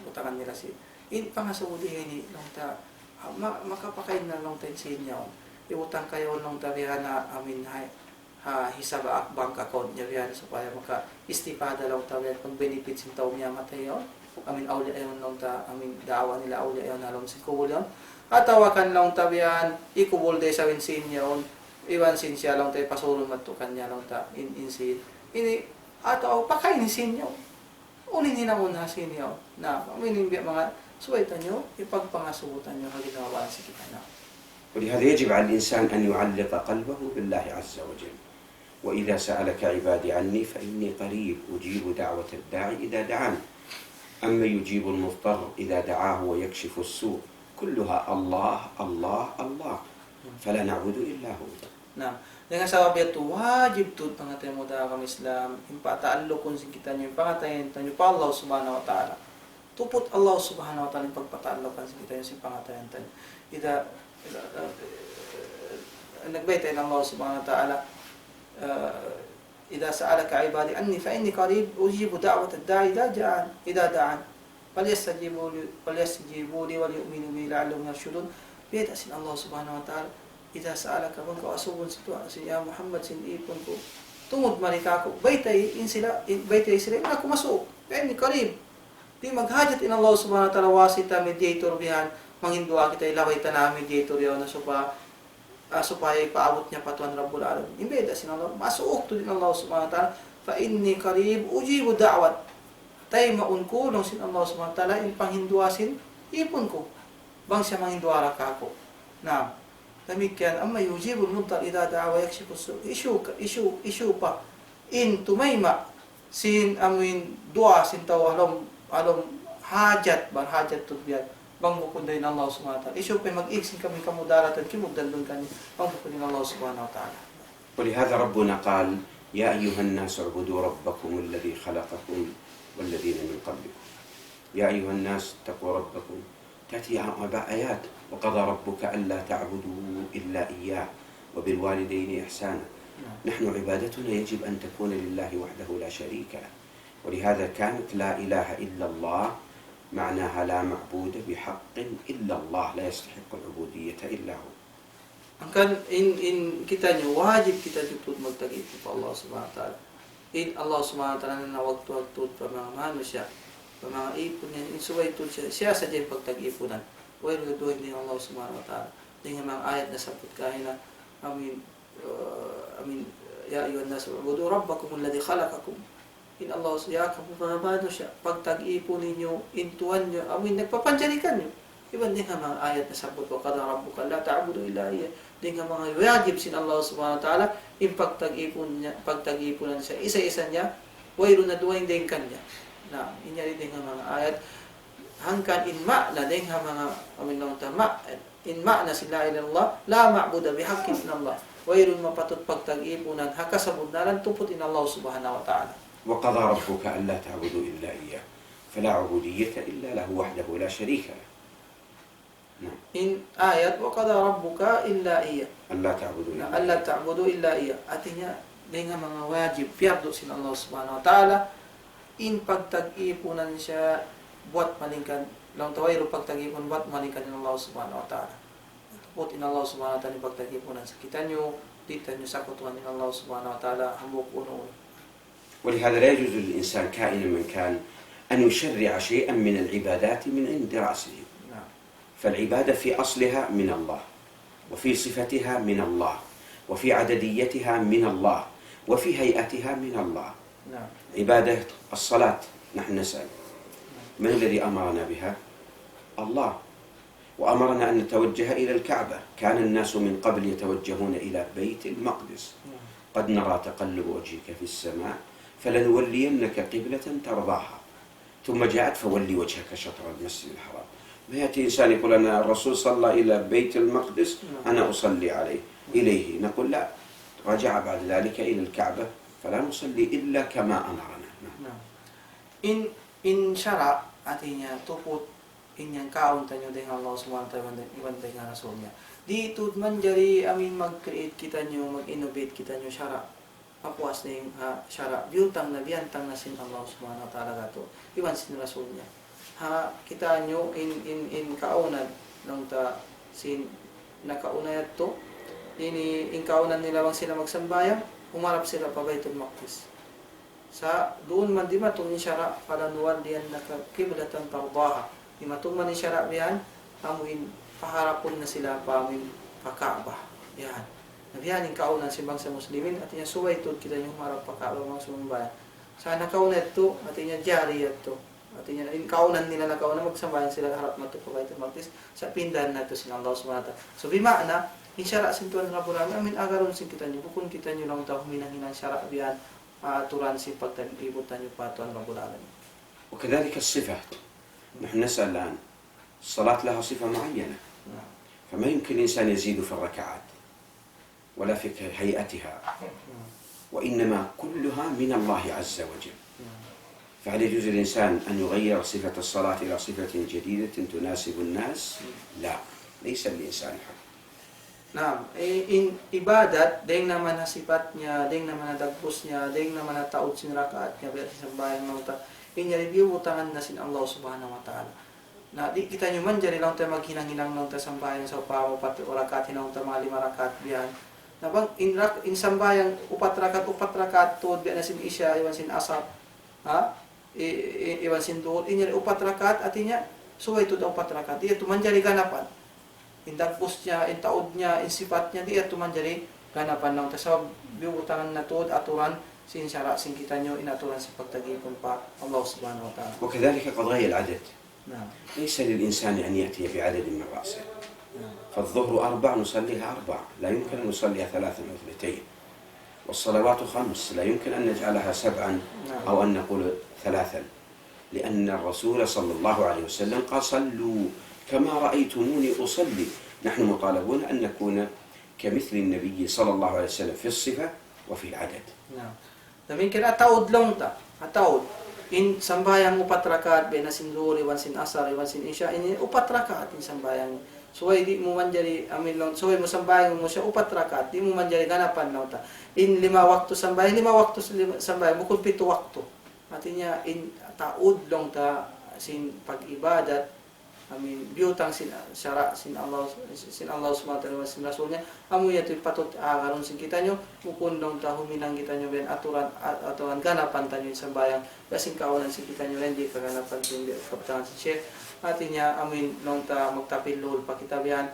utangan nila seed. In pa nga sa uli ni long ta, makapakain na long time seed niya. Iutang kayo long ta biyan na amin hisab bank account niya biyan supaya maka istipada long ta biyan pag benefits yung tao niya matay yun. Amin awli ayon long ta, amin daawa nila awli ayon halong si kuwol yun. At tawakan lang tabihan, ikubol de sa winsin yun, iwan sin siya lang tayo pasulong matukan niya lang ta in sin. Ini, ato, pakainin sin yun. Unin na muna sin yun. Na, pamining mga suwaitan nyo, ipagpangasutan nyo, halinawa sa kita na. ولهذا يجب على الإنسان أن يعلق قلبه بالله عز وجل. وإذا سألك عبادي عني فإني قريب أجيب دعوة الداعي إذا دعان. أما يجيب المضطر إذا دعاه ويكشف السوء كلها الله الله الله فلا نعبد إلا هو. Nah, dengan sabab itu wajib tu pangatay mo da kami Islam, impataallo kung kita nyo, impangatayin tanyo pa Allah subhanahu wa ta'ala. Tupot Allah subhanahu wa ta'ala pagpataallo kan kita nyo si pangatayin tanyo. Ida nagbaytay ng Allah subhanahu wa ta'ala إذا سألك عبادي أني فإني قريب أجيب دعوة الداعي إذا دعان فليستجيبوا لي وليؤمنوا بي لعلهم يرشدون. Biyata sin Allah subhanahu wa ta'ala إذا سألك من ko asubon si ya Muhammad sin ipon ko tungod marika ko baytay sila ina ko masuk فإني قريب di maghajat in Allah subhanahu wa ta'ala wasita mediator bihan manghindua kita ilaway ta mediator yaw na supaya ipaabot niya patuan Rabbul Alamin. Imbeda sin Allah, masuok to din Allah subhanahu wa ta'ala, fa inni qarib ujibu da'wat. Tay maunkulong sin Allah subhanahu wa ta'ala, in panghinduasin, ipon ko. Bang siya manghinduara ka ako. Na, tamikyan, amma yujibul mudtar idha da'wa yakshifu su. Issue pa. In tumayma, sin amin dua, sin tawa, alom hajat, bang hajat tudbiyat. Bang bukundayin Allah subhanahu wa ta'ala. Isyo pa mag-iksin kami kamudaratan, kimugdalun kami. Bang bukundayin Allah subhanahu wa ta'ala. ولهذا ربنا قال يا أيها الناس اعبدوا ربكم الذي خلقكم والذين من قبلكم. يا أيها الناس اتقوا ربكم. تأتي آيات وقضى ربك ألا تعبدوا إلا إياه وبالوالدين إحسانا. نحن عبادتنا يجب أن تكون لله وحده لا شريك له. ولهذا كانت لا إله إلا الله معناها لا معبود بحق إلا الله لا يستحق العبودية إلا هو. Angkan in kita nyo wajib kita tutut magtagip pa Allah subhanahu wa ta'ala. In Allah subhanahu wa ta'ala na waktu-waktu pa mga manusia, pa mga ipon niya, in suway to siya sa dyan pagtag-iponan. Huwag nagduhin ni Allah subhanahu wa ta'ala. Dengan mga ayat na sapot kahin na amin ya ayuhan nas ubudu rabbakum alladhi khalaqakum. In Allah siya kapapabado siya pagtag-ipon ninyo intuan nyo amin nagpapanjalikan nyo iban din nga mga ayat na sabot wa qad rabbuka la ta'budu illa iyyah din nga mga wajib sin Allah subhanahu wa ta'ala in pagtag-iponan siya isa-isa niya wayro na duwain din kanya na inya din nga mga ayat hangkan in ma'na din nga mga amin lang tama in ma'na sila ilallah la ma'budu bihaqqin illallah wayro mapatut pagtag-iponan hakasabud nalan tupot in Allah subhanahu wa ta'ala. وقضى ربك ألا تعبدوا إلا إياه فلا عبودية إلا له وحده لا شريك له. نعم. إن آيات وقضى ربك إلا إياه ألا تعبدوا إلا إياه artinya dengan mga wajib fiyardo sin Allah subhanahu wa ta'ala in pagtag-ipunan siya buat malingkan lang tawayro pagtag-ipon buat malingkan in Allah subhanahu wa ta'ala tupot in Allah subhanahu wa ta'ala pagtag-ipunan sa kita nyo dito nyo sakutuhan in Allah subhanahu wa ta'ala hambok uno. ولهذا لا يجوز للإنسان كائنا من كان أن يشرع شيئا من العبادات من عند رأسه. فالعبادة في أصلها من الله وفي صفتها من الله وفي عدديتها من الله وفي هيئتها من الله. عبادة الصلاة نحن نسأل من الذي أمرنا بها؟ الله. وأمرنا أن نتوجه إلى الكعبة. كان الناس من قبل يتوجهون إلى بيت المقدس. قد نرى تقلب وجهك في السماء فلنولينك قبلة ترضاها ثم جاءت فولي وجهك شطر المسجد الحرام. ما يأتي إنسان يقول أنا الرسول صلى إلى بيت المقدس أنا أصلي إليه نقول لا رجع بعد ذلك إلى الكعبة فلا نصلي إلا كما أمرنا. In syara artinya tuput in yang kaun tanyo dengan Allah subhanahu wa ta'ala iban dengan Rasulnya Di tud man jari amin mag-create kita nyo, mag-innovate kita nyo syara. Apuas na yung syara. Biyutang na biyantang na sin Allah subhanahu wa ta'ala gato. Iwan sin rasul niya. Kita nyo in kaunan nung ta sin nakauna to. In kaunan nila bang sila magsambayang, umarap sila pa Baitul Maqdis. Sa doon man di matungin syara palanuan diyan nakakiblatan tardaha. Di matungman ni syara biyan, amuin paharapon na sila pamin pakaba. Yan. Nabiyan yung kaunan si bangsa muslimin at niya suway to kita yung harap pakaba mga sumbayan. Sa nakaunan ito, at niya jari ito. At niya in kaunan nila na kaunan magsambayan sila harap mato pa Baitul Maqdis sa pindan na ito sin Allah subhanahu wa ta'ala. So bimana insyara sin tuan rabbul alamin amin agaron sin kita nyo bukun kita nyo lang taw hinang-hinang syara biyan aturan si pagtanibutan nyo pa tuan rabbul alamin. وكذلك الصفة. نحن نسأل الآن الصلاة لها صفة معينة. فما يمكن الإنسان يزيد في الركعات ولا في هيئتها وإنما كلها من الله عز وجل. فهل يجوز الإنسان أن يغير صفة الصلاة إلى صفة جديدة تناسب الناس؟ لا، ليس للإنسان حق. Naam, in ibadat, deng naman na sifat niya, deng naman na dagpos niya, deng naman na taod sin rakaat niya, pero sa bayang mga ta, inyaribyo utangan na sin Allah subhanahu wa ta'ala. Na di kita nyo man, dyan lang tayo maghinang-hinang ng sambayang sa upaw, pati urakat, hinang tayo mga 5 rakat biyan. Na bang, in sambayang, 4 rakat, tuod biyan na sin isya, iwan sin asap, iwan sin tuod, inyari 4 rakat, at inya, suway tuod 4 rakat, di ito man dyan ganapan. In dagpos niya, in taod niya, in sifat niya, di ito man dyan ganapan ng tasawag, biutangan na tuod, aturan, sin syara, sin kita nyo, inaturan sa pagtagipon pa, Allah subhanahu wa ta'ala. وكذلك قضايا العدد. نعم. ليس للإنسان أن يأتي بعدد من رأسه. فالظهر 4 نصليها 4، لا يمكن أن نصليها 3 أو 2. والصلوات 5 لا يمكن أن نجعلها 7 أو أن نقول 3، لأن الرسول صلى الله عليه وسلم قال صلوا كما رأيتموني أصلي. نحن مطالبون أن نكون كمثل النبي صلى الله عليه وسلم في الصفة وفي العدد. نعم. Damin kina ataod lang ta. Ataod. In sambayang 4 rakaat, be na sin zuhur, iwan sin asar, iwan sin isya, in 4 rakaat in sambayang. So di mo man jari amin lang. So mo sambayang mo siya 4 rakaat, di mo man jari ganapan lang ta. In 5 waktu sambayang, 5 waktu sambayang, bukod 7 waktu. Artinya in taod lang ta sin pag-ibadat. Biutang sin syara sin Allah subhanahu wa ta'ala sin rasulnya amu ya tu patut agaron sin kita nyo mukundong ta huminang kita nyo ben aturan ganapan tanyo sambayang kasing kawalan sin kita nyo hindi kaganapan sin kapatan sin Sheikh artinya amin nong ta magtapilul pa kita biyan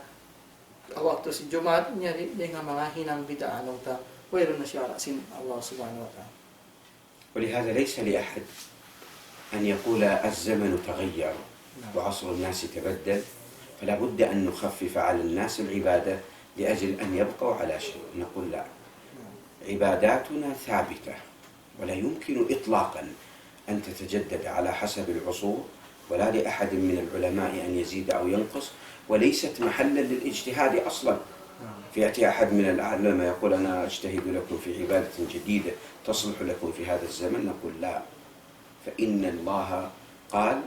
waktu si Jumat nya di nga mga hinang bidaan nong ta wala na syara sin Allah subhanahu wa ta'ala. ولهذا ليس لأحد أن يقول الزمن تغير وعصر الناس تبدل، فلا بد أن نخفف على الناس العبادة لأجل أن يبقوا على شيء. نقول لا، عباداتنا ثابتة ولا يمكن إطلاقا أن تتجدد على حسب العصور، ولا لأحد من العلماء أن يزيد أو ينقص، وليست محلا للاجتهاد أصلا. فيأتي أحد من العلماء يقول أنا أجتهد لكم في عبادة جديدة تصلح لكم في هذا الزمن، نقول لا، فإن الله قال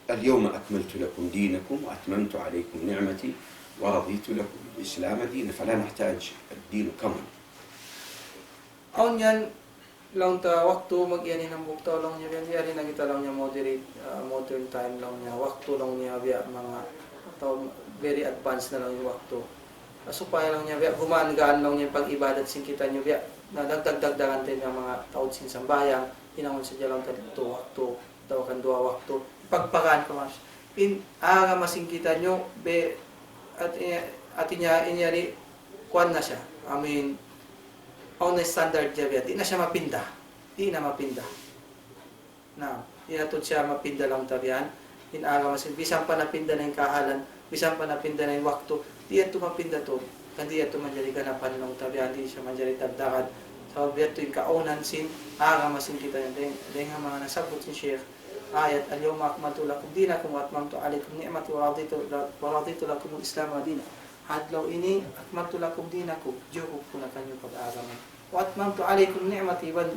اليوم أكملت لكم دينكم وأتممت عليكم نعمتي ورضيت لكم الإسلام دينا، فلا نحتاج الدين كمل. Aun yan lang ta waktu mag-yani ng buktaw lang niya yan na kita lang niya moderate modern time lang niya waktu lang niya biya mga tao very advanced na lang yung waktu. Supaya lang niya biya gumaan-gaan lang niya pag-ibadat sin kita niyo biya na dagdag-dagdagan tayo ng mga taod sin sambayang inangon sa lang ta dito waktu tawakan 2 waktu pagpakan ko mas in aga masing kita nyo be at inya inyari kuan na siya on the standard niya di na siya mapinda na inatod siya mapinda lang tabihan in aga masing bisan pa napinda na yung kahalan bisan pa napinda na yung waktu di ito mapinda to kandi ito manjari ganapan lang tabihan di siya manjari tagdakan so biya ito yung kaunan sin aga masing kita nyo dahil nga mga nasabot sin Sheikh ayat al-yawma akmaltu lakum dinakum wa atmamtu alaykum ni'mati wa raditu lakum al-islam dina. Hadlaw ini akmaltu lakum dinakum, jukop ko na kanyo pag-aaraman. Wa atmamtu alaykum ni'mati wa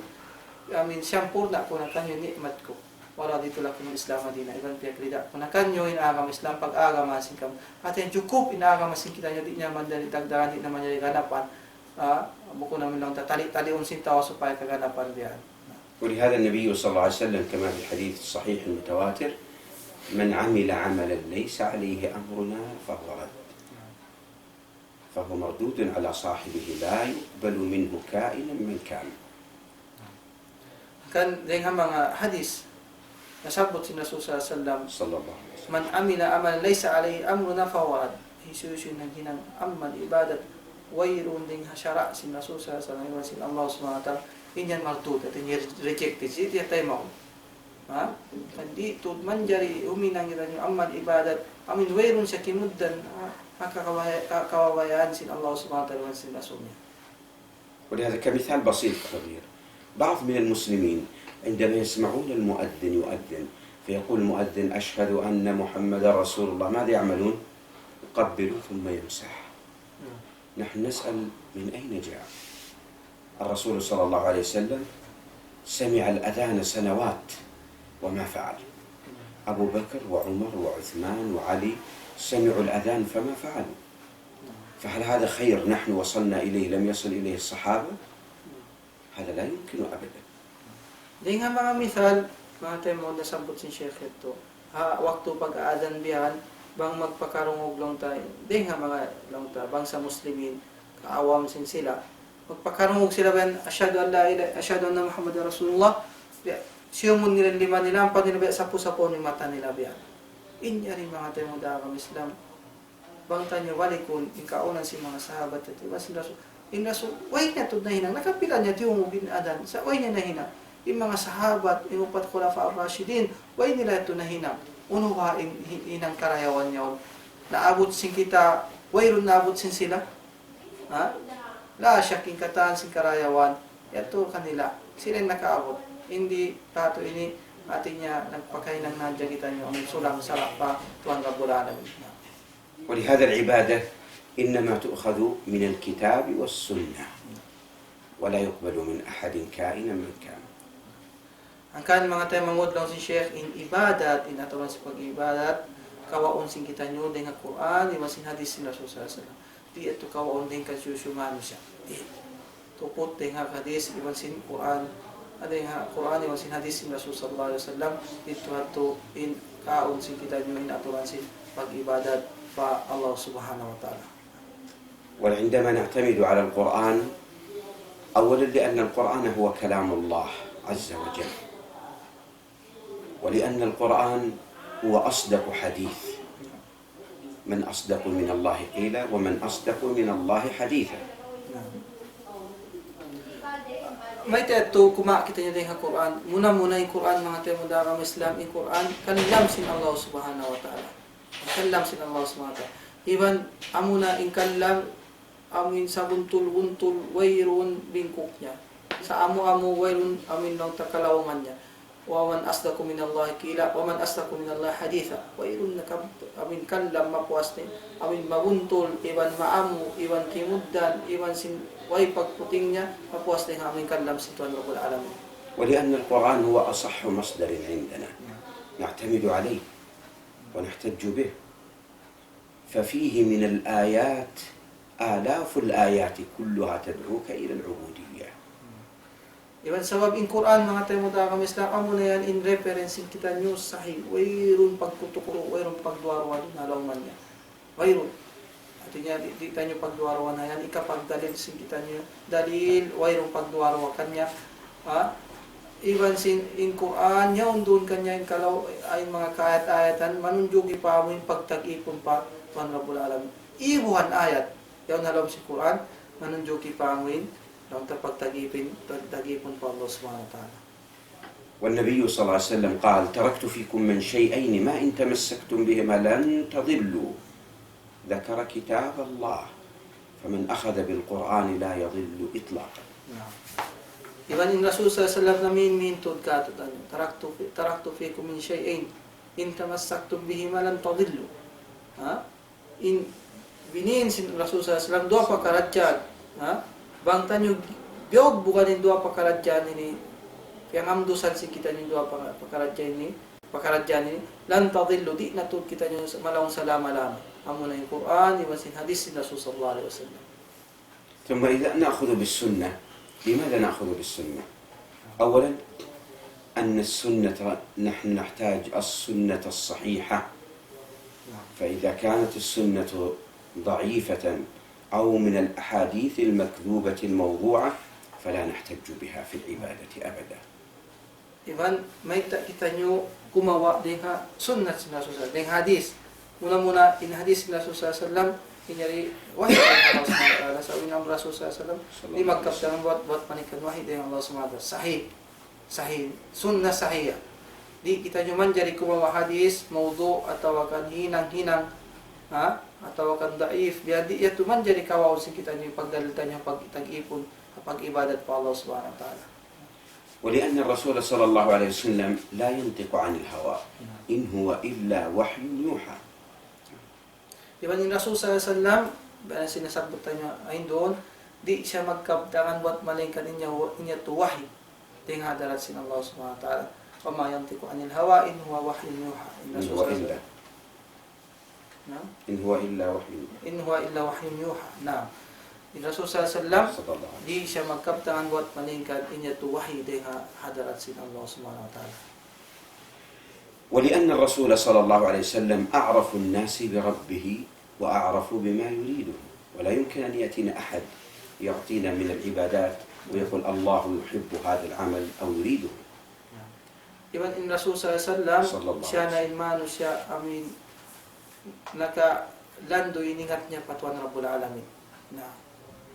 syampurna ko na kanyo ni'mat ko. waraditu lakum al-Islam madina. Iban piyakrida. Kung nakanyo inagam Islam, pag-agamasin kam. At yan, cukup inagamasin kita nyo, di naman dali tagdagan, di naman dali ganapan. Buko namin lang tali unsin tao supaya kaganapan biyan. ولهذا النبي صلى الله عليه وسلم كما في الحديث الصحيح المتواتر من عمل عملا ليس عليه أمرنا فهو رد فهو مردود على صاحبه لا يقبل منه كائنا من كان. Kan dengan mga hadis nasabot si Rasul sallallahu صلى الله عليه وسلم man amila amalan laysa alayhi amruna fahuwa rad. Hisusun ng hinang amal ibadat wayrun ding hasyara si Rasul sallallahu alaihi wasallam Allah subhanahu wa ta'ala inyan mardud at inyan rejected. Iti tayo mo. Ha? Kandi tud manjari uminang iran yung amal ibadat amin wayrun siya kimuddan kawawayan sin Allah subhanahu wa ta'ala sin Rasulnya. ولهذا كمثال بسيط صغير بعض من المسلمين عندما يسمعون المؤذن يؤذن فيقول المؤذن أشهد أن محمد رسول الله ماذا يعملون؟ يقبلوا ثم يمسح. نحن نسأل من أين جاء؟ الرسول صلى الله عليه وسلم سمع الأذان سنوات وما فعل. أبو بكر وعمر وعثمان وعلي سمعوا الأذان فما فعلوا. فهل هذا خير نحن وصلنا إليه لم يصل إليه الصحابة؟ هذا لا يمكن أبدا. Dengan mga misal, mga tayo mo nasabot si Sheikh ito, waktu pag-aadan biyan, bang magpakarungog lang tayo, dengan mga lang tayo, bang sa Muslimin, kaawam sin sila, magpakarungog sila ba, asyhadu an la ilaha, asyhadu anna Muhammadar Rasulullah, siyumun nila lima nila, ang pag-nila sapo-sapo ni mata nila biyan. Inyari mga tayo mo dagang Islam, bang tanyo walikun, ikaunan si mga sahabat, at iba sila, inaso, way niya ito na hinang, nakapila niya yung bin-adan, sa way niya na hinang, yung mga sahabat, yung upat khulafa ar-rashidin, way nila ito na hinang, uno ba hinang karayawan niya, naabot sin kita, way ron naabot sin sila, ha? La syaking kataan sin karayawan, yato kanila, sila yung nakaabot, hindi tato ini, atin niya, nagpakainang nandiyan kita niyo, ang sulang sarap pa, tuwang kabulanan. ولهذا العبادة إنما تؤخذ من الكتاب والسنة ولا يقبل من أحد كائنا من كان. Ang kan mga tayo mangod lang si Sheikh in ibadat, in atawan si pag-ibadat, kawaon sin kita nyo din ang Quran, iwan sin hadis sin Rasul sallallahu alaihi wasallam. Di ito kawaon din kasyusyumano siya. Di. Tupot din nga hadis, iwan sin Quran, ading nga Quran, iwan sin hadis sin Rasul sallallahu alaihi wasallam. Ito ato in kaon sin kita nyo in atawan sin pag-ibadat pa Allah subhanahu wa ta'ala. وعندما نعتمد على القرآن أولا لأن القرآن هو كلام الله عز وجل ولأن القرآن هو أصدق حديث من أصدق من الله قيلا ومن أصدق من الله حديثا. May tayo kuma kita niya din ang Quran. Muna yung Quran mga tayo mo dagang Islam, yung Quran, kalam sin Allah subhanahu wa ta'ala. Kalam sin Allah subhanahu wa ta'ala. Iban, amuna in kalam, amin sa buntul-buntul, wayrun bingkok niya. Sa amu-amu, wayrun, amin lang takalawangan niya. Waman asdaku minallahi kila, waman asdaku minallahi haditha. Wayrun na amin kalam mapuas niya. Amin mabuntul, iban maamu, iban kimuddan, iban sin way pagputing niya, mapuas niya amin kalam sin Tuhan Rabbul Alamin. ولأن القرآن هو أصح مصدر عندنا نعتمد عليه ونحتج به ففيه من الآيات آلاف الآيات كلها تدعوك إلى العبودية. Iban sabab in Quran mga tayo mo dagang Islam, amo na yan in reference kita nyo sahih, wayrun pagkutukuro, wayrun pagduwarwan, nalaman niya. Wayrun. At niya, di tayo pagduwarwan na yan, ikapagdalil sin kita nyo, dalil, wayrun pagduwarwan kanya. Iban sin in Quran, yaon doon kanya yung kalaw, ay mga kaayat-ayatan, manunjugi pa mo yung pagtag-ipon pa, Tuhan Rabbul Alamin. Ibuhan ayat, yaon halam si Quran, manunjugi pa mo yung pagtag-ipon pa Allah subhanahu wa ta'ala. والنبي صلى الله عليه وسلم قال تركت فيكم من شيئين ما إن تمسكتم بهما لن تضلوا ذكر كتاب الله فمن أخذ بالقرآن لا يضل إطلاقا. Iban in Rasul sallallahu alaihi wasallam namin tud ka tutan taraktu fikum min shay'in in tamassaktum bihima lan tadillu. In binin sin Rasul sallallahu alaihi wasallam dua pakaratyan, bang tanyo biog bukan in dua pakaratyan ini Kaya ngamdusan si kita nyo dua pakaradyan ni lan tadillu di natud kita nyo malawang salama-lama. Amo na yung Quran, iwan sin hadis sin Rasul sallallahu alaihi wasallam. ثم إذا نأخذ بالسنة، لماذا نأخذ بالسنة؟ أولا أن السنة نحن نحتاج السنة الصحيحة، فإذا كانت السنة ضعيفة أو من الأحاديث المكذوبة الموضوعة فلا نحتج بها في العبادة أبدا. Iban, may kita nyo gumawa din ha sunnat sin Rasul din hadis. Muna-muna in hadis sin Rasul sallallahu kinyari wahid Allah subhanahu wa ta'ala sa unang Rasul sallallahu di magkaptan buat panikan wahid din Allah subhanahu wa ta'ala sahih sunnah sahih. Di kita nyo man jari gumawa hadis mawdu atau kan hinang-hinang atau kan daif biadi ya man jari kawaw sin kita nyo pagdalitan nyo pag-ipon pag-ibadat pa Allah subhanahu wa ta'ala. ولأن الرسول صلى الله عليه وسلم لا ينطق عن الهوى إن هو إلا وحي يوحى. Diba ni Rasul sallallahu sinasabot niya ay doon di siya magkabtangan buat malingkan niya to wahy ting hadarat sin Allah subhanahu wa ta'ala wa ma yantiqu anil hawa in huwa wahyun yuha. إن هو إلا وحي يوحى. نعم. Rasul sallallahu di siya magkabtangan buat malingkan niya to wahy ting hadarat sin Allah subhanahu wa ta'ala. ولأن الرسول صلى الله عليه وسلم أعرف الناس بربه وأعرف بما يريده، ولا يمكن أن يأتينا أحد يعطينا من العبادات ويقول الله يحب هذا العمل أو يريده. Iban in Rasul sallallahu siya na imano siya amin naka lando iningat niya patuan Rabbul Alamin na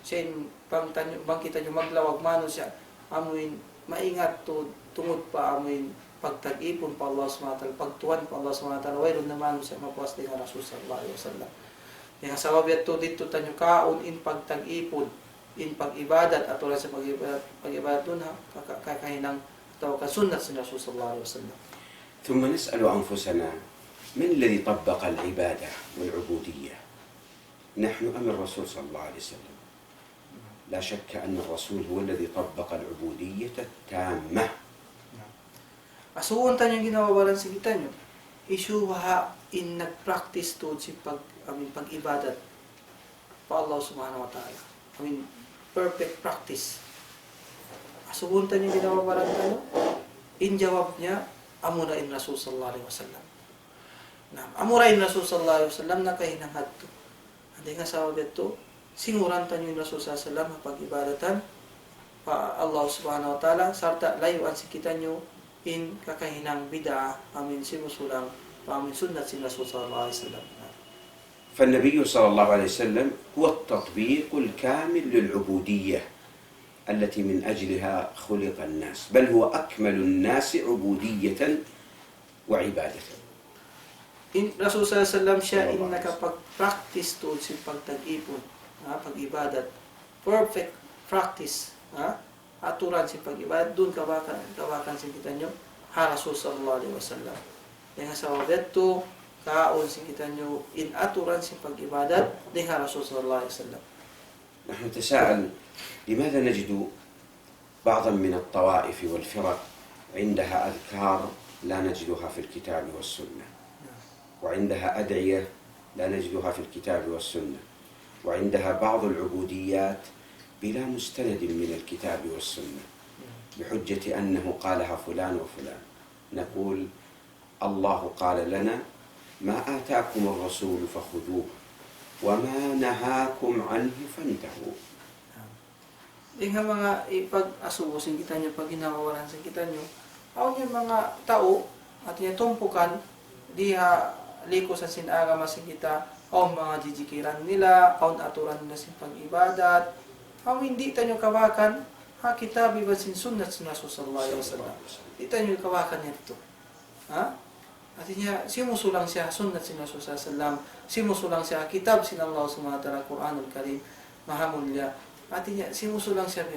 siya bang kita nyo maglawag mano siya amin maingat tungod pa amin pagtag-ipon pa Allah SWT, pagtuwan pa Allah SWT, wayron naman siya mapuas din ang Rasul sallallahu alaihi wasallam. Yang sabab yato dito tanyo kaon in pagtag-ipon, in pag-ibadat at wala sa pag-ibadat dun kakahinang tawag kasunat sa Rasul sallallahu alaihi wasallam. ثم نسأل أنفسنا من الذي طبق العبادة والعبودية؟ نحن أم الرسول صلى الله عليه وسلم؟ لا شك أن الرسول هو الذي طبق العبودية التامة. Asuon tanyo ginawawalan sa kita nyo. Isuha in nag-practice to si pag-ibadat pa Allah subhanahu wa ta'ala. Perfect practice. Asuon tanyo ginawawalan tanyo. In jawab niya, amura in Rasul sallallahu alaihi wasallam. Amura in Rasul sallallahu alaihi wasallam na kahinangad to. Hindi nga sa to, singuran tanyo in Rasul sallallahu alaihi wasallam pag-ibadatan pa Allah subhanahu wa ta'ala sarta layuan si kita nyo in kakahinang bid'ah amin sinusulang amin sunnat sin Rasul sallallahu alaihi wasallam. فالنبي صلى الله عليه وسلم هو التطبيق الكامل للعبودية التي من أجلها خلق الناس، بل هو أكمل الناس عبودية وعبادة. In Rasul sallallahu alaihi wasallam siya in nakapag-practice to si pagtag-ipon, pag-ibadat, perfect practice, aturan si pag-ibadat, dun kawakan si kita nyo, Rasul sallallahu alaihi wasallam. Dengan sa wabeto, kaon si kita nyo, in aturan si pag-ibadat, dengan Rasul sallallahu alaihi wasallam. نحن نتساءل لماذا نجد بعضا من الطوائف والفرق عندها أذكار لا نجدها في الكتاب والسنة، وعندها أدعية لا نجدها في الكتاب والسنة، وعندها بعض العبوديات بلا مستند من الكتاب والسنة بحجة أنه قالها فلان وفلان. نقول الله قال لنا ما آتاكم الرسول فخذوه وما نهاكم عنه فانتهوا. Yung mga ipag-asubusin kita nyo, pag ginawawalan sa kita nyo, aon yung mga tao at yung tumpukan, diha liko sa sinagama sa kita, aon mga jijikiran nila, aon aturan nila sa pag-ibadat, aon hindi tanyo kawakan, kitab iba sin sunnat sin Rasul sallallahu alaihi wasallam. Hindi tanyo kawakan nito. Artinya simusulang siya sunnat sin Rasul sallallahu alaihi wasallam, simusulang siya kitab sin Allah subhanahu wa ta'ala, Quranul Karim, maha mulya. Artinya simusulang siya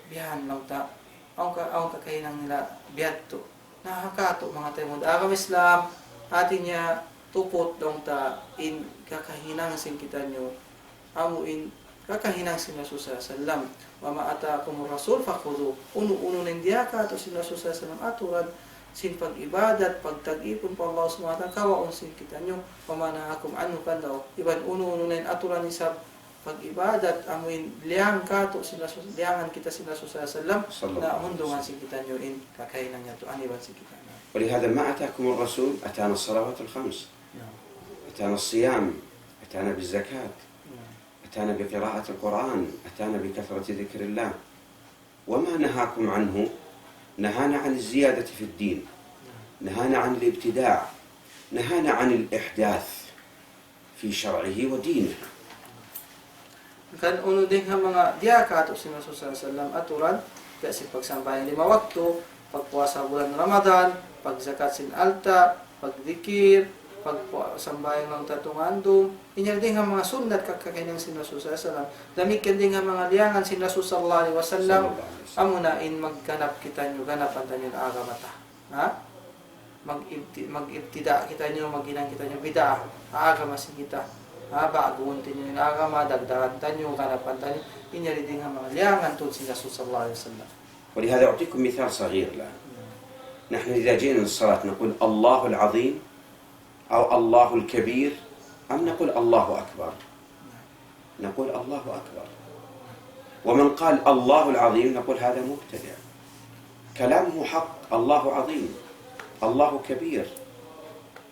bihan lang ta. Ang kakainang nila bihat to. Nakakato mga tayo agam Islam, artinya tupot dong ta in kakahinang sin kita nyo, amo in kakahinang sin Rasul sallallahu alaihi wasallam wa ma ataakumur rasul fakhudhu uno nindiya ka to sin Rasul sallallahu alaihi wasallam aturan sin pag-ibadat pagtag-ipon po Allah subhanahu wa ta'ala kawaon sin kita nyo wa ma nahakum anhu kandaw iban uno na aturan ni sa pag-ibadat amuin liang ka to sin Rasul liangan kita sin Rasul sallallahu alaihi wasallam na hundungan sin kita nyo in kakahinang niya to aniban sin kita na ولهذا ما أتاكم الرسول أتانا الصلوات الخمس أتانا الصيام أتانا بالزكاة أتانا بقراءة القرآن أتانا بكثرة ذكر الله وما نهاكم عنه نهانا عن الزيادة في الدين نهانا عن الابتداع نهانا عن الإحداث في شرعه ودينه kan uno din nga mga diya ka to sin Rasul sallallahu alaihi wasallam aturan kasi pagsambayan 5 waktu pagpuasa bulan Ramadan pagzakat sin alta pagdikir pagsambayan ng tatungandom inya din nga mga sunnat kakakinang sin Rasul sallallahu alaihi wasallam damikan din nga mga liangan sin Rasul sallallahu alaihi wasallam amuna in magganap kita nyo ganapan tanyo na agamata ha mag-ibtida kita nyo magginang kita nyo bida aagamasin kita ha baguhon tinyo yung agama dagdagan tanyo ganapan tanyo inya din nga mga liangan tun sin Rasul sallallahu alaihi wasallam ولهذا أعطيكم مثال صغير الآن نحن إذا جئنا للصلاة نقول الله العظيم أو الله الكبير أم نقول الله أكبر نقول الله أكبر ومن قال الله العظيم نقول هذا مبتدع كلامه حق الله عظيم الله كبير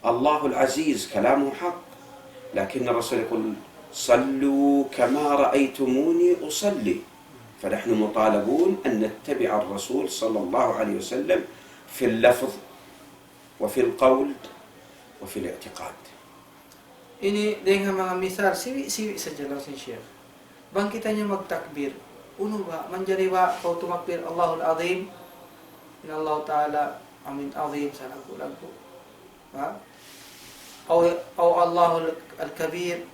الله العزيز كلامه حق لكن الرسول يقول صلوا كما رأيتموني أصلي فنحن مطالبون أن نتبع الرسول صلى الله عليه وسلم في اللفظ وفي القول وفي الاعتقاد. Ini dengan mga misal siwi saja lang sin Syekh. Bangkitan niya magtakbir. Uno ba manjari ba kau tumakbir Allahul Azim? In Allah Taala amin azim sa lagu-lagu. Ha? Au Allahul Kabir.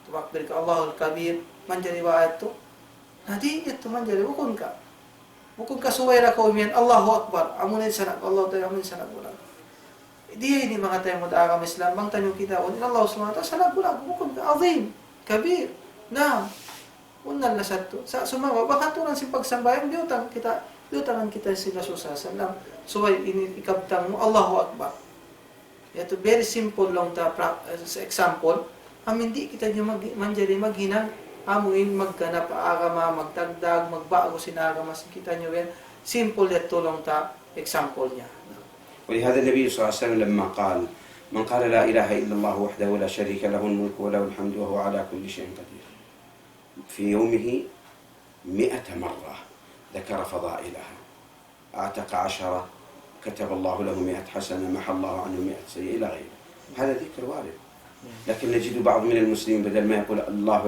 Tumakbir ka Allahul Kabir. Manjari ba ito? Nadi ito manjari ukun ka. Ukun ka suway ra ko miyan Allahu Akbar. Amun sana Allah Taala amin sana lagu. Dia ini mga tayo mo agama Islam bang tanyo kita on Allah subhanahu wa ta'ala sana bulag bukod ka azim kabir na unan na sato sa sumawa baka tunan si pagsambayan diutan kita si Rasul sallallahu alaihi wasallam so ini ikabtang mo Allahu Akbar ito very simple lang ta example hindi kita nyo manjari maghinang amuin magganap agama magdagdag magbago sinagama kita nyo simple ito lang ta example niya. ولهذا النبي صلى الله عليه وسلم لما قال من قال لا إله إلا الله وحده لا شريك له الملك وله الحمد وهو على كل شيء قدير في يومه 100 مرة ذكر فضائلها أعتق 10 كتب الله له 100 حسنة محى الله عنه 100 سيئة إلى غيره هذا ذكر وارد لكن نجد بعض من المسلمين بدل ما يقول الله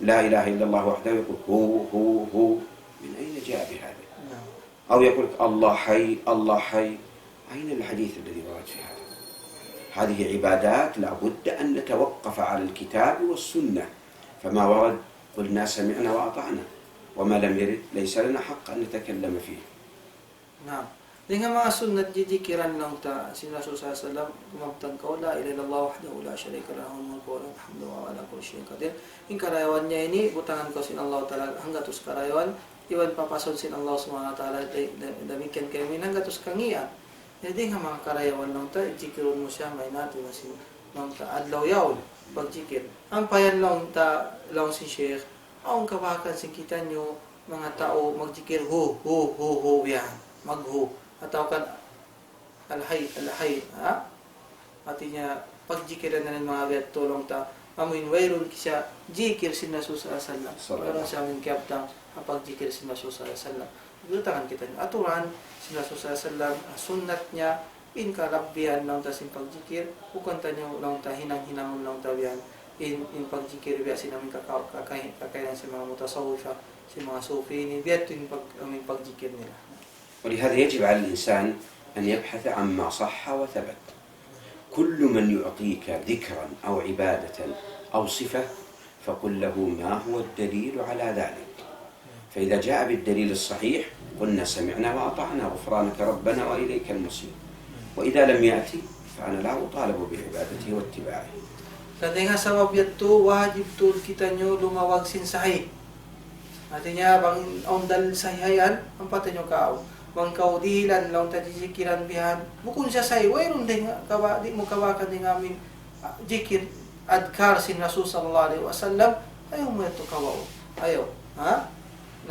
لا إله إلا الله وحده يقول هو من أين جاء بهذا أو يقول الله حي الله حي أين الحديث الذي ورد في هذا؟ هذه عبادات لا بد أن نتوقف على الكتاب والسنة فما ورد قلنا سمعنا وأطعنا وما لم يرد ليس لنا حق أن نتكلم فيه. نعم. Dengan mga sunnat jijikiran lang ta si Rasul sallallahu alaihi wasallam kumabtang ka la ilaha illallah wahdahu la syarika lahu mulku wa lahu hamdu wa ala kulli syai'in qadir. In karayawan niya ini butangan ko sin Allah taala hangga tus karayawan iwan papason sin Allah subhanahu wa taala demikian kami hangga tus kangian. Jadi nga mga karayawan lang ta, ijikiron mo siya, may natin na si lang ta, adlaw yaw, pagjikir. Ang payan lang ta, lang si Sheikh, ang kabakan si kita nyo, mga tao, magjikir, hu, yan, mag-hu. At kan, alhay, ha? At niya, pagjikiran na ng mga wet, tulong ta, amuin wayrun siya, jikir si Rasul sallallahu alaihi wasallam. Meron siya aming kiyaptang, pagjikir si Rasul sallallahu alaihi wasallam. Lutangan kita nyo. Aturan, si Rasul sallallahu alaihi wasallam, sunnat niya, in kalabbihan lang ta sin pagjikir, ukanta nyo lang ta, hinang-hinangon lang ta yan, in pagjikir, biya sinamin kakainan si mga mutasawwifa, si mga sufi, biya ito yung pagjikir nila. ولهذا يجب على الإنسان أن يبحث عما صح وثبت. كل من يعطيك ذكرا أو عبادة أو صفة فقل له ما هو الدليل على ذلك. فإذا جاء بالدليل الصحيح قلنا سمعنا وأطعنا غفرانك ربنا وإليك المصير وإذا لم يأتي فأنا لا أطالب بعبادته واتباعه. Kasi nga sa wabiyat to, wajib to kita nyo lumawag sin sahi. Artinya bang ondal sahihayan, ang pati nyo kao. Bang kaudilan, laong tadisikiran bihan. Bukun siya sahi, wayron din kawa, di mo kawakan din amin jikir adkar sin Rasul sallallahu alaihi wasallam. Ayaw mo ito kawaon. Ayaw. Ha?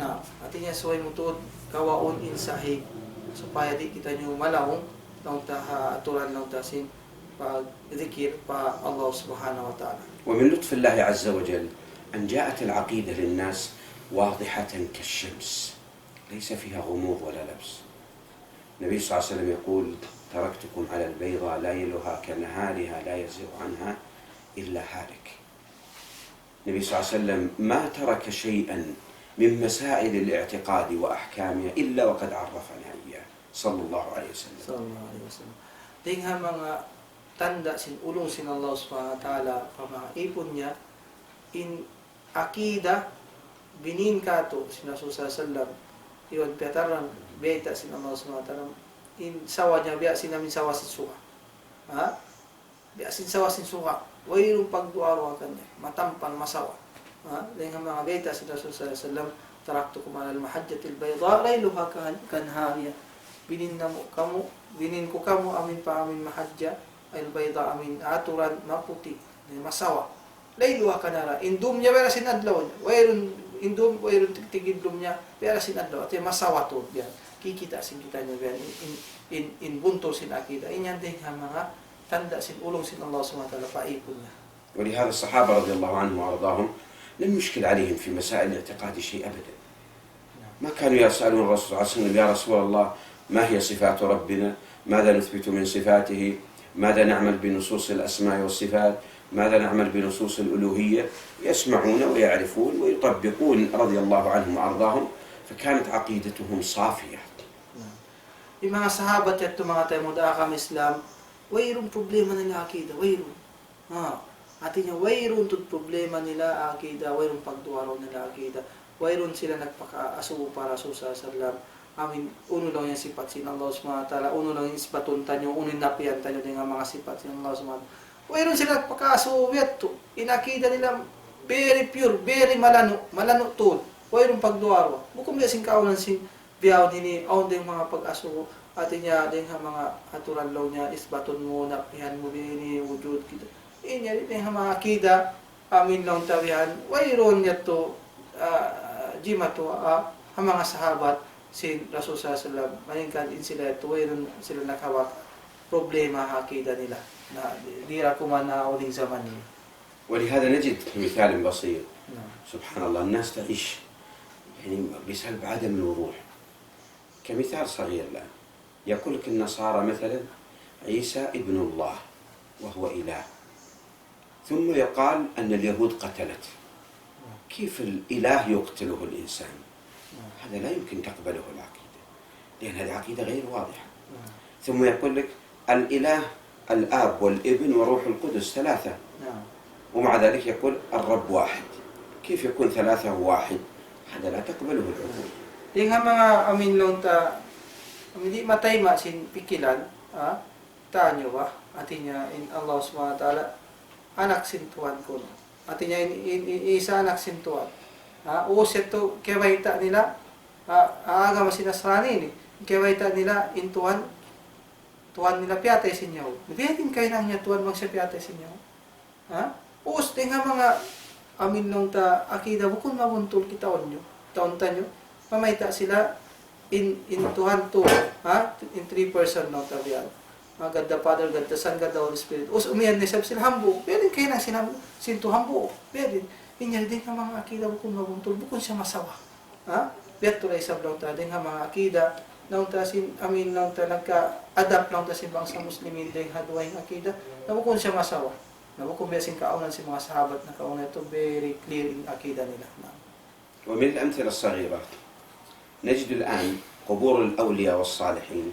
Na, artinya suway mo to kawaon in sahi. Supaya di kita nyo malawong, laong aturan laong tasin. ذكر الله سبحانه وتعالى. ومن لطف الله عز وجل أن جاءت العقيدة للناس واضحة كالشمس ليس فيها غموض ولا لبس. النبي صلى الله عليه وسلم يقول تركتكم على البيضاء ليلها كنهارها لا يزيغ عنها إلا هالك. النبي صلى الله عليه وسلم ما ترك شيئا من مسائل الاعتقاد وأحكامها إلا وقد عرفنا إياه صلى الله عليه وسلم. صلى الله عليه وسلم. Dengan mga tanda sin ulong sin Allah subhanahu wa ta'ala pamaipon niya in akida binin kato sin Rasul sallallahu iwan piyataran beta sin Allah subhanahu wa ta'ala in sawa niya biya sin namin sawa sin suka ha biya sin sawa sin suka wayrong pagduaro kanya matampan masawa ha dengan mga beta sin Rasul sallallahu taraktukum ala al-mahajjatil bayda layluha kanhariya binin ko kamu amin pa amin mahajja al-bayda amin aturan maputi masawa layluha kanara indum niya pero sinadlaw wayron indum wayron tigidum niya pero sinadlaw at masawa to yan kikita sin kita niya in bunto sin akida inyan din ang mga tanda sin ulong sin Allah subhanahu wa ta'ala paipon niya. ولهذا الصحابة رضي الله عنهم وأرضاهم لم يشكل عليهم في مسائل الاعتقاد شيء أبدا. ما كانوا يسألون الرسول صلى الله عليه وسلم يا رسول الله ما هي صفات ربنا؟ ماذا نثبت من صفاته؟ ماذا نعمل بنصوص الأسماء والصفات؟ ماذا نعمل بنصوص الألوهية؟ يسمعون ويعرفون ويطبقون رضي الله عنهم وأرضاهم فكانت عقيدتهم صافية. Yung mga sahabat at mga tayo mudakam Islam, wayron problema nila akida, wayron. Atin yung wayron tut problema nila akida, wayron pagduwaro nila akida, wayron sila nagpaka-asubo para sa salam. Amin, uno lang yung sifat sin Allah subhanahu wa ta'ala, uno lang yung isbatun tanyo, uno yung napiyan tanyo din ang mga sifat sin Allah subhanahu wa ta'ala. Wayron sila nagpaka-asubo to, inakida nila very pure, very malano to, wayron pagduwaro. Bukom niya sin kaunan sin biyaw nini aun din mga pag-asubo atin niya din mga aturan law niya isbatun mo napihan mo bini wujud kita. Inya din mga akida amin lang tawihan wayron niya to jima to ang mga sahabat sin Rasul sallallahu alaihi wasallam maningkan din sila to wayron sila nakawak problema akida nila na dira kuman na uling zaman niya. ولهذا نجد مثال بسيط سبحان الله الناس تعيش يعني بسبب عدم الوضوح. كمثال صغير الآن يقول لك النصارى مثلا عيسى ابن الله وهو إله ثم يقال أن اليهود قتلته. كيف الإله يقتله الإنسان؟ هذا لا يمكن تقبله العقيدة لأن هذه عقيدة غير واضحة. ثم يقول لك الإله الآب والابن وروح القدس ثلاثة ومع ذلك يقول الرب واحد. كيف يكون ثلاثة وواحد؟ هذا لا تقبله العقول. Dengan mga amin lang ta hindi matay sin pikilan tanyo ba atinya in Allah subhanahu wa ta'ala anak sin Tuhan ko atinya isa anak sin Tuhan uset to kewaita nila aga masinasrani ni kewaita nila in Tuhan nila piyatay sinyo biyatin kay nang niya Tuhan magsapiyatay sinyo us dengan mga amin lang ta akida bukod mabuntol kita onyo taon tanyo pamayta sila in Tuhan to in three person no tabian God the Father, God the Son, God the Holy Spirit us umiyan ni sab sila hambo pwede kay na sinto hambo pwede inya din ka mga akida bukod mabuntol bukod siya masawa bet to isab daw ta din nga mga akida naun ta sin amin naun ta nagka-adapt naun ta sin bangsa muslimin din hadway akida na bukod siya masawa na bukod biya sin kaunan si mga sahabat na kauna ito very clear in akida nila ومن الأمثلة الصغيرة نجد الآن قبور الأولياء والصالحين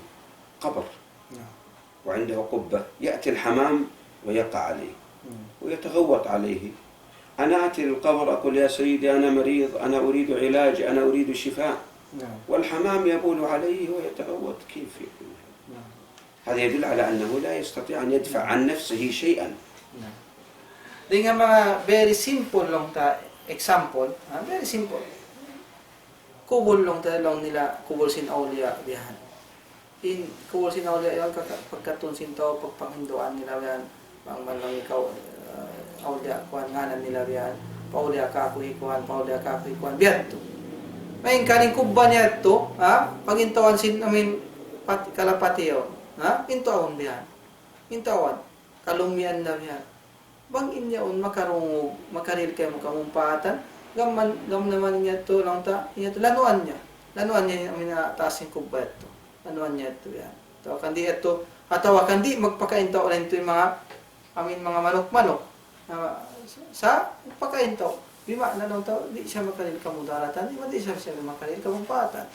قبر وعنده قبة يأتي الحمام ويقع عليه ويتغوط عليه. أنا أتي للقبر أقول يا سيدي أنا مريض أنا أريد علاج أنا أريد شفاء والحمام يبول عليه ويتغوط كيف يكون هذا يدل على أنه لا يستطيع أن يدفع عن نفسه شيئا. Di nga mga very simple lang ta example, very simple. Kubol lang ta lang nila, kubol sin awliya bihan. In kubol sin awliya yan pagkatun sin tao pagpangindoan nila yan, ang malang ikaw awliya kuan nganan nila bihan. Paulya ka ako ikuan, paulya ka ako ikuan. Biyan to. May kaning kubban niya to, pagintawan sin amin kalapatiyo, intawan biyan. Intawan kalumian na biyan. Bang inyaon makarungog, makaril kayo makamumpatan, gam naman niya to lang ta, niya to lanuan niya amin na tasing kubba ito. Lanuan niya ito yan. To kandi ito, atawa kandi magpakaintaw rin ito yung mga amin mga manok-manok. Sa pagkaintaw, bima na lang tao, di siya makaril kamudaratan, di siya makaril kamumpatan.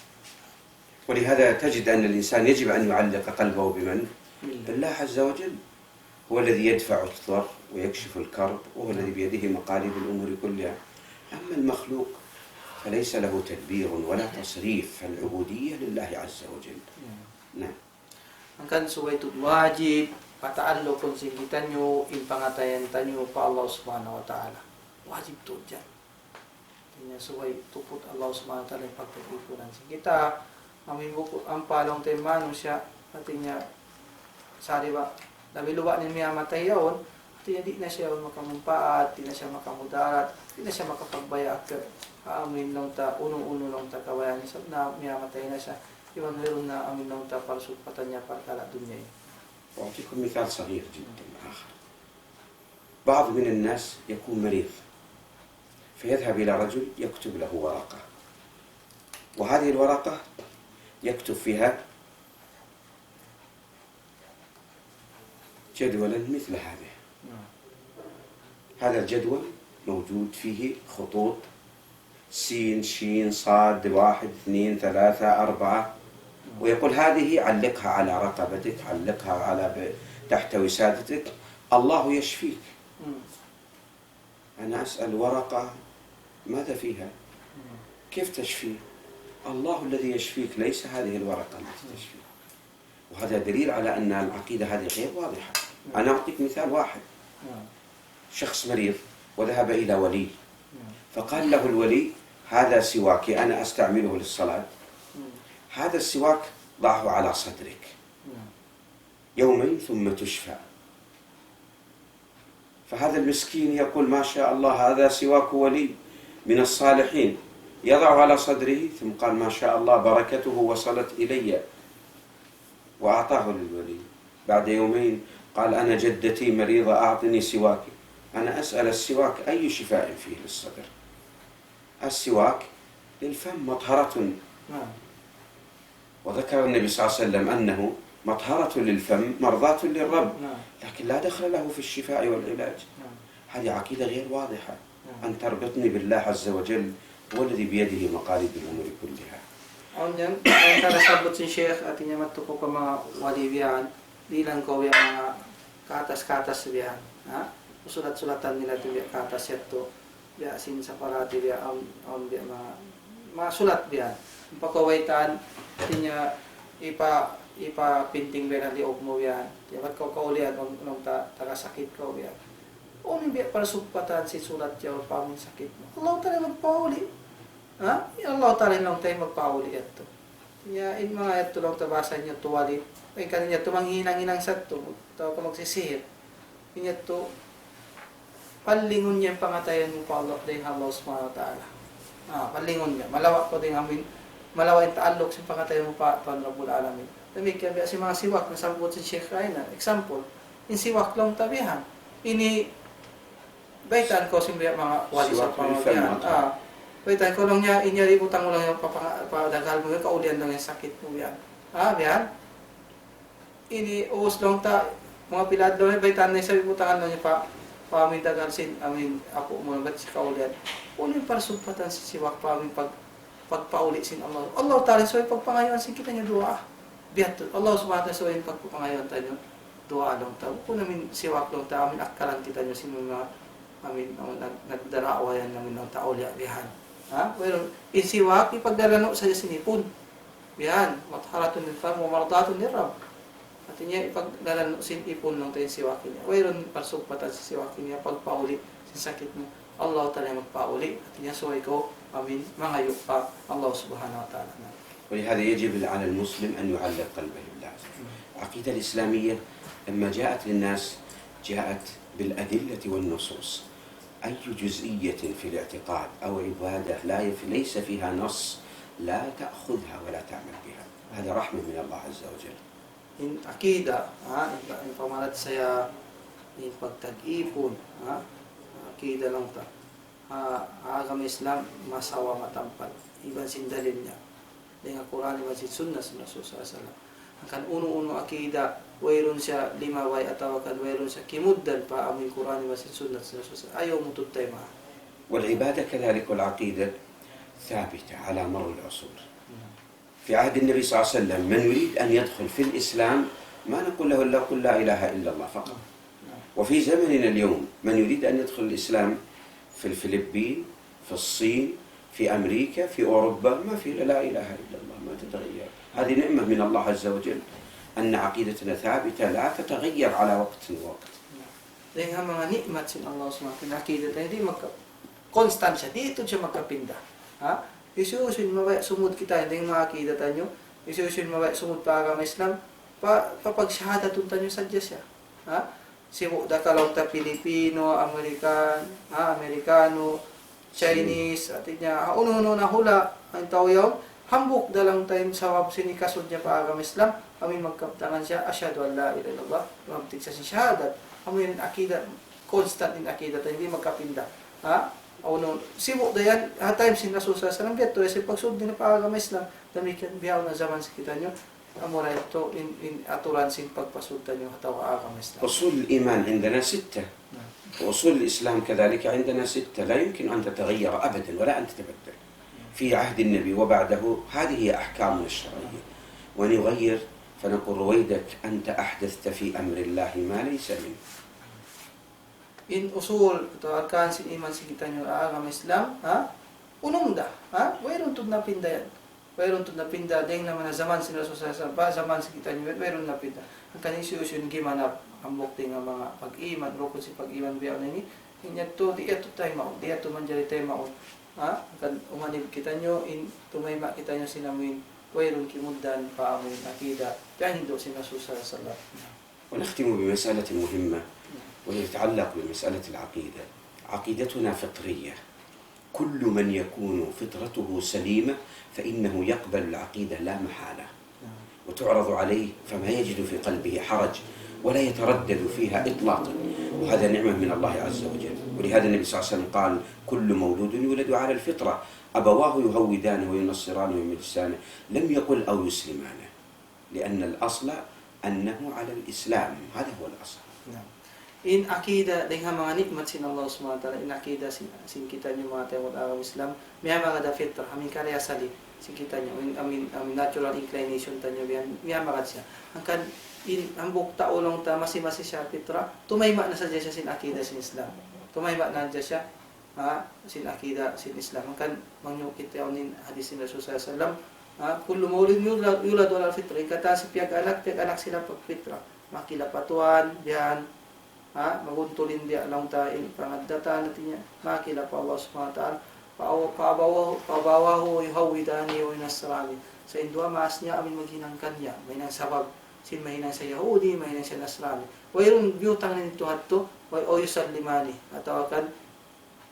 ولهذا تجد أن الإنسان يجب أن يعلق قلبه بمن؟ بالله عز وجل. هو الذي يدفع الضر ويكشف الكرب، وهو الذي بيده مقاليد الأمور كلها. أما المخلوق فليس له تدبير ولا تصريف، فالعبودية لله عز وجل. نعم. Ang kansuway ito wajib, pataalo kung singitan nyo, impangatayan tanyo pa Allah subhanahu wa ta'ala. Wajib to dyan. Kanya suway tupot Allah subhanahu wa ta'ala yung pagpagpunan kita. Ang palong temano siya, pati niya, sari ba, nabiluwa niya matay yun, pati niya di na siya makamumpaat, di na siya makamudarat, di na siya makapagbaya at amin lang ta, uno-uno lang ta kawayan niya, na miyamatay na siya. Iwan meron na amin lang ta para supatan niya para kala dunya yun. أعطيكم مثال صغير جدا آخر. بعض من الناس يكون مريض فيذهب إلى رجل يكتب له ورقة، وهذه الورقة يكتب فيها جدولا مثل هذا الجدول موجود فيه خطوط سين شين صاد 1 2 3 4، ويقول هذه علقها على رقبتك، علقها على تحت وسادتك، الله يشفيك. أنا أسأل ورقة ماذا فيها؟ كيف تشفي؟ الله الذي يشفيك، ليس هذه الورقة التي تشفي. وهذا دليل على أن العقيدة هذه غير واضحة. أنا أعطيك مثال واحد. شخص مريض وذهب إلى ولي، فقال له الولي هذا سواكي أنا أستعمله للصلاة، هذا السواك ضعه على صدرك يومين ثم تشفى. فهذا المسكين يقول ما شاء الله هذا سواك ولي من الصالحين، يضع على صدره ثم قال ما شاء الله بركته وصلت إلي، وأعطاه للولي. بعد يومين قال أنا جدتي مريضة أعطني سواكي. أنا أسأل السواك أي شفاء فيه للصدر؟ السواك للفم مطهرة، وذكر النبي صلى الله عليه وسلم أنه مطهرة للفم مرضاة للرب، لكن لا دخل له في الشفاء والعلاج. هذه عقيدة غير واضحة. أن تربطني بالله عز وجل هو الذي بيده مقاليد الأمور كلها. Ang karasabot si Sheikh at niya matuko ka mga wali biyan, di lang ko yung mga katas-katas biyan. Sulat-sulatan nila ito biyan, katas yato, biya sin sa parati biya, biya mga sulat biyan. Pagkawaitan, niya ipa-pinting biyan ang liog mo biyan. Diya ba't kaulian nung taga-sakit ko biyan. Unin biya para supatan si sulat niya o paming sakit mo. Allah tayo magpauli. Allah tayo lang tayo magpauli ito. Kaya in mga ito lang tabasa niyo tuwali. Ay kanya ito manghinang-hinang sa ito. Ito ka magsisihir. Kanya ito palingon niya ang pangatayan mo pa Allah dahil Allah subhanahu wa ta'ala. Palingon niya. Malawak ko din amin. Malawak yung taalok sa pangatayan mo pa Tuhan Rabbul Alamin. Dami kaya si mga siwak na sabot si Sheikh Raina. Example, in siwak lang tabihan. Ini baitan ko simbiya mga wali sa pamabihan. Baitan ko lang niya, inyari utang mo lang yung papadagal mo yung kaulian lang yung sakit mo yan. Biyan. Ini uus lang ta, mga pilad lang yung baitan na yung sabi utangan lang yung pamidagal sin, ako mo lang si kaulian. Uling para supatan si siwak pa pagpauli sin Allah. Allah ta'ala so yung pagpangayon sin kita niya dua. Biyan to. Allah subhanahu wa ta'ala so yung pagpapangayon tayo dua lang ta. Kung namin siwak lang ta, amin akalan kita niyo sin mga amin nagdarawa yan namin ng taulya bihan. Pero isiwak ipagdarano sa sinipon. Bihan, matharatun lil fam wa mardatun lirab. At niya ipaglalano sin ipon lang tayo siwakin niya. Wayron parsugpatan si siwakin niya pagpauli sa sakit mo. Allah Ta'ala magpauli. At niya suway ko, amin, mangayo pa Allah Subhanahu wa Ta'ala. ولهذا يجب على المسلم أن يعلق قلبه بالله. العقيدة الإسلامية لما جاءت للناس جاءت بالأدلة والنصوص. أي جزئية في الاعتقاد أو عبادة ليس فيها نص لا تأخذها ولا تعمل بها. هذا رحمة من الله عز وجل. In akida, in pamalat saya, in pagtag-ipon, akida lang ta. Agama Islam, masawa matampal. Iban sindalin niya. Dengan Quran iban sin sunnah sa Rasul sallallahu. Kan uno-uno akida, wayron siya limaway atawa kan wayron siya kimuddan pa amin Quran iban sin sunnah sa Rasul. Ayaw mo tutay ma. والعبادة كذلك والعقيدة ثابتة على مر العصور. في عهد النبي صلى الله عليه وسلم من يريد أن يدخل في الإسلام ما نقول له إلا قل لا إله إلا الله فقط. وفي زمننا اليوم من يريد أن يدخل الإسلام في الفلبين، في الصين، في أمريكا، في أوروبا، ما في لا إله إلا الله، ما تتغير. هذه نعمة من الله عز وجل أن عقيدتنا ثابتة لا تتغير على وقت ووقت. Dengan mga nikmat sin Allah SWT, akida tayo, di magka-constansya, dito siya magkapinda. Isusun maway sumud kita, hindi mga akida tayo, isusun maway sumud pa agama Islam, papagsyahada tun tayo sadya siya. Sibu da kalaw ta Pilipino, Amerikano, Chinese, at niya, uno-uno na hula, ang tawyaw, hambuk dalang tayo sa wab sinikasod niya pa agama Islam, amin magkaptangan siya, asyhadu an la ilaha illallah, mabtik sa syahadat, amin akida, constant in akida tayo, hindi magkapinda. Uno, sibu da yan, time sin Rasul sa biat to, kasi pagsud din na pa agama Islam, damikian biyaw na zaman sa kita nyo, amura ito, in aturan sin pagpasultan nyo, hatawa agama Islam. أصول الإيمان عندنا 6 وأصول الإسلام كذلك عندنا 6 لا يمكن أن تتغير أبدا ولا أن تتبدل في عهد النبي وبعده. هذه هي أحكامنا الشرعية ونغير فنقول رويدك أنت أحدثت في أمر الله ما ليس منه. In usul, ito arkan sin iman si kita nyo agama Islam, unong da, wayron tud na pinda yan. Wayron tud na pinda, dahil naman na zaman sin Rasul sa zaman si kita nyo, wayron na pinda. Ang kanisiyusyon gimanap, ang bukti nga mga pag-iman, rukod si pag-iman biyaw na ini, to, di ato tayo maon, di ato man jari tayo maon. Kan umanib kita nyo, tumayma kita nyo sinamuin, wayron kimundan pa amin akida, kaya hindi sin Rasul sa salat. ونختم بمسألة مهمة وهي تتعلق بمسألة العقيدة. عقيدتنا فطرية، كل من يكون فطرته سليمة فإنه يقبل العقيدة لا محالة وتعرض عليه فما يجد في قلبه حرج ولا يتردد فيها إطلاقا، وهذا نعمة من الله عز وجل. ولهذا النبي صلى الله عليه وسلم قال كل مولود يولد على الفطرة أبواه يهودانه وينصرانه ويمجسانه، لم يقل أو يسلمانه، لأن الأصل أنه على الإسلام، هذا هو الأصل. In akida, dengan mga nikmat sin Allah SWT, in akida sin kita nyo mga tayo agama Islam, may mga da fitrah, amin karya sali, sin kita nyo, amin natural inclination tanyo, may mga siya. Hangkan, ang bukta ulong ta, masi-masi siya fitrah, tumayma na sa siya sin akida sin Islam. Tumayma na siya, sin akida sin Islam. Hangkan, mangyukit yaw nin hadis sin Rasul SAW, kullu maulid yulad wala fitrah, kata si piag anak sila pag fitrah, makilapatuan, diyan, maguntulin dia lang tayo pangadata natin niya makila pa Allah subhanahu wa ta'ala pabawaho yuhawidani o nasrani sa indua maas niya amin maghinang kanya may nang sabab sin mahinang sa Yahudi mahinang sa Nasrani wayron biyutang nito hatto way o yusallimani atawakan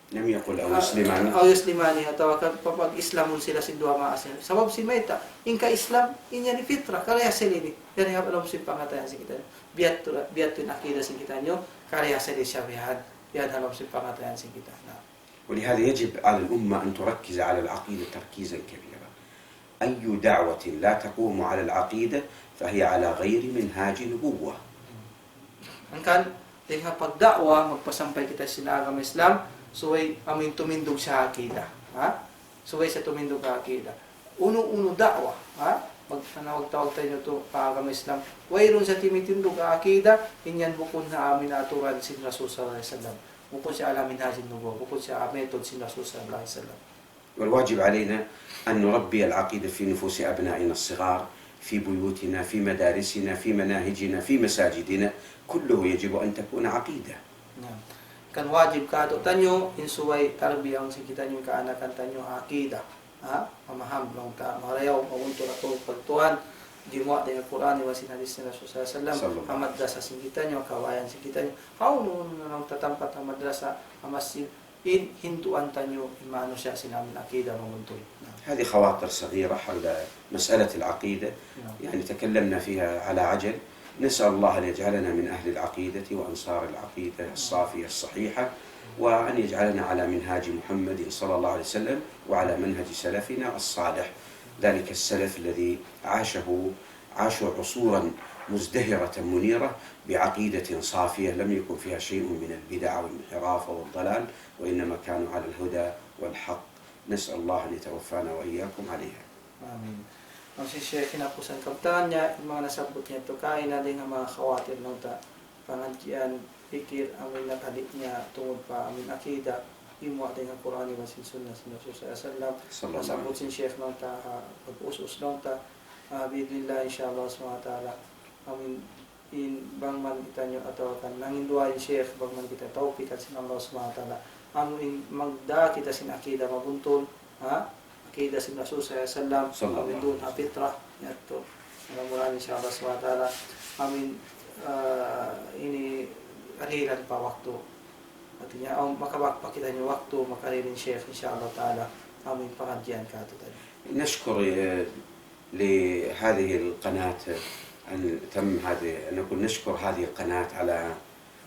لم يقل أو يسلمانه أو يسلمانه atawakan papag Islamon sila sin dua maas sabab si Maita inka Islam inya ni fitra kaya selini yan nga alam sin pangatayan si kita biat tu nakida sin kita nyo kaya seli syabihan yan alam sin pangatayan sin kita. ولهذا يجب على الأمة أن تركز على العقيدة تركيزا كبيرا. أي دعوة لا تقوم على العقيدة فهي على غير منهاج نبوة. Angkan dengan pagdakwa magpasampay kita sa agama Islam suway amin tumindog sa akida. Suway sa tumindog sa akida. Uno dakwa, magtawag tayo to agama Islam. Wayron sa timitindog sa akida, inyan bukod na amin aturan sin Rasul sallallahu alaihi wasallam. Bukod sa alamin hasin nubo, bukod sa metod sin Rasul sallallahu alaihi wasallam. والواجب علينا أن نربي العقيدة في نفوس أبنائنا الصغار في بيوتنا، في مدارسنا، في مناهجنا، في مساجدنا، كله يجب أن تكون عقيدة. Yan. Kan wajib ka to tanyo insuway tarbiyang si kita nyo kaanakan tanyo akida. Ha? Mamaham long ka marayaw mawunto na to pagtuhan di mo dengan Quran wa sinadis ni Rasulullah sallallahu alaihi madrasa sing kita nyo kawayan si kita nyo how no nang tatampat ang madrasa ang masjid in hintuan tanyo imano siya sinamin akida mawunto. هذه خواطر صغيرة حول مسألة العقيدة، يعني تكلمنا فيها على عجل. نسأل الله أن يجعلنا من أهل العقيدة وأنصار العقيدة الصافية الصحيحة، وأن يجعلنا على منهاج محمد صلى الله عليه وسلم وعلى منهج سلفنا الصالح، ذلك السلف الذي عاشوا عصورا مزدهرة منيرة بعقيدة صافية لم يكن فيها شيء من البدع والانحراف والضلال، وإنما كانوا على الهدى والحق. نسأل الله أن يتوفانا وإياكم عليها. Amin. Ang si Sheikh kinapusan kabtaan niya, yung mga nasabot niya ito, kain na din ang mga kawatir ng ta, pangadkian, pikir, amin nakalit niya, tungod pa, amin akida, imo ating ang Quran, iwan sin sunnah, sin Rasulullah sallallahu nasabot sin Sheikh ng ta, pag-usus ng ta, bidnillah, insyaAllah, SWT, amin, in bang man kita nyo atawakan, nanginduwa yung Sheikh, bang man kita tawpikan sin Allah, SWT, amin, magda kita sin akida, mabuntol, ha? Akida sin Rasul sallallahu alaihi wasallam amin dun fitrah yato mudah-mudahan insyaallah SWT amin ini aliran pa waktu artinya makabakpa kita niyo waktu makaririn Sheikh insyaallah taala amin pengajian ka to tadi. نشكر لهذه القناة أن تم نقول نشكر هذه القناة على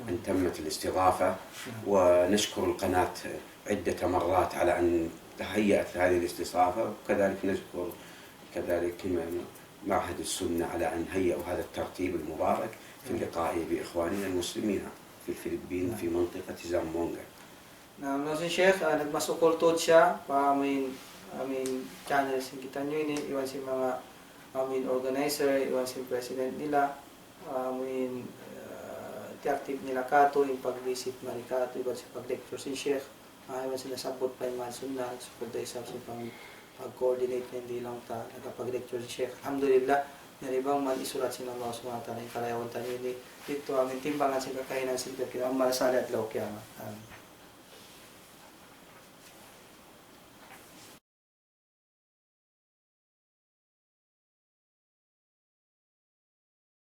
أن تمت الاستضافة، ونشكر القناة عدة مرات على أن تهيأت هذه الاستضافة، وكذلك نشكر كذلك معهد السنة على أن هيئوا هذا الترتيب المبارك في اللقاء بإخواننا المسلمين في الفلبين في منطقة زامبونغا. نعم نوزين شيخ nagmasukol tod siya pa amin channel sin kita nyo ini iwan si mga amin organizer iwan si president nila amin ti-active nila kato yung pag-visit marikato iwan si pag-lecture si Sheikh iwan sila sabot pa yung mga sunnah support tayo sa pag-coordinate na hindi lang ta nakapag-lecture si Sheikh alhamdulillah naribang man isulat sila Allah SWT yung kalayawan tayo ini dito amin timbangan sa kakahinan sila kinamal salat law kiyama.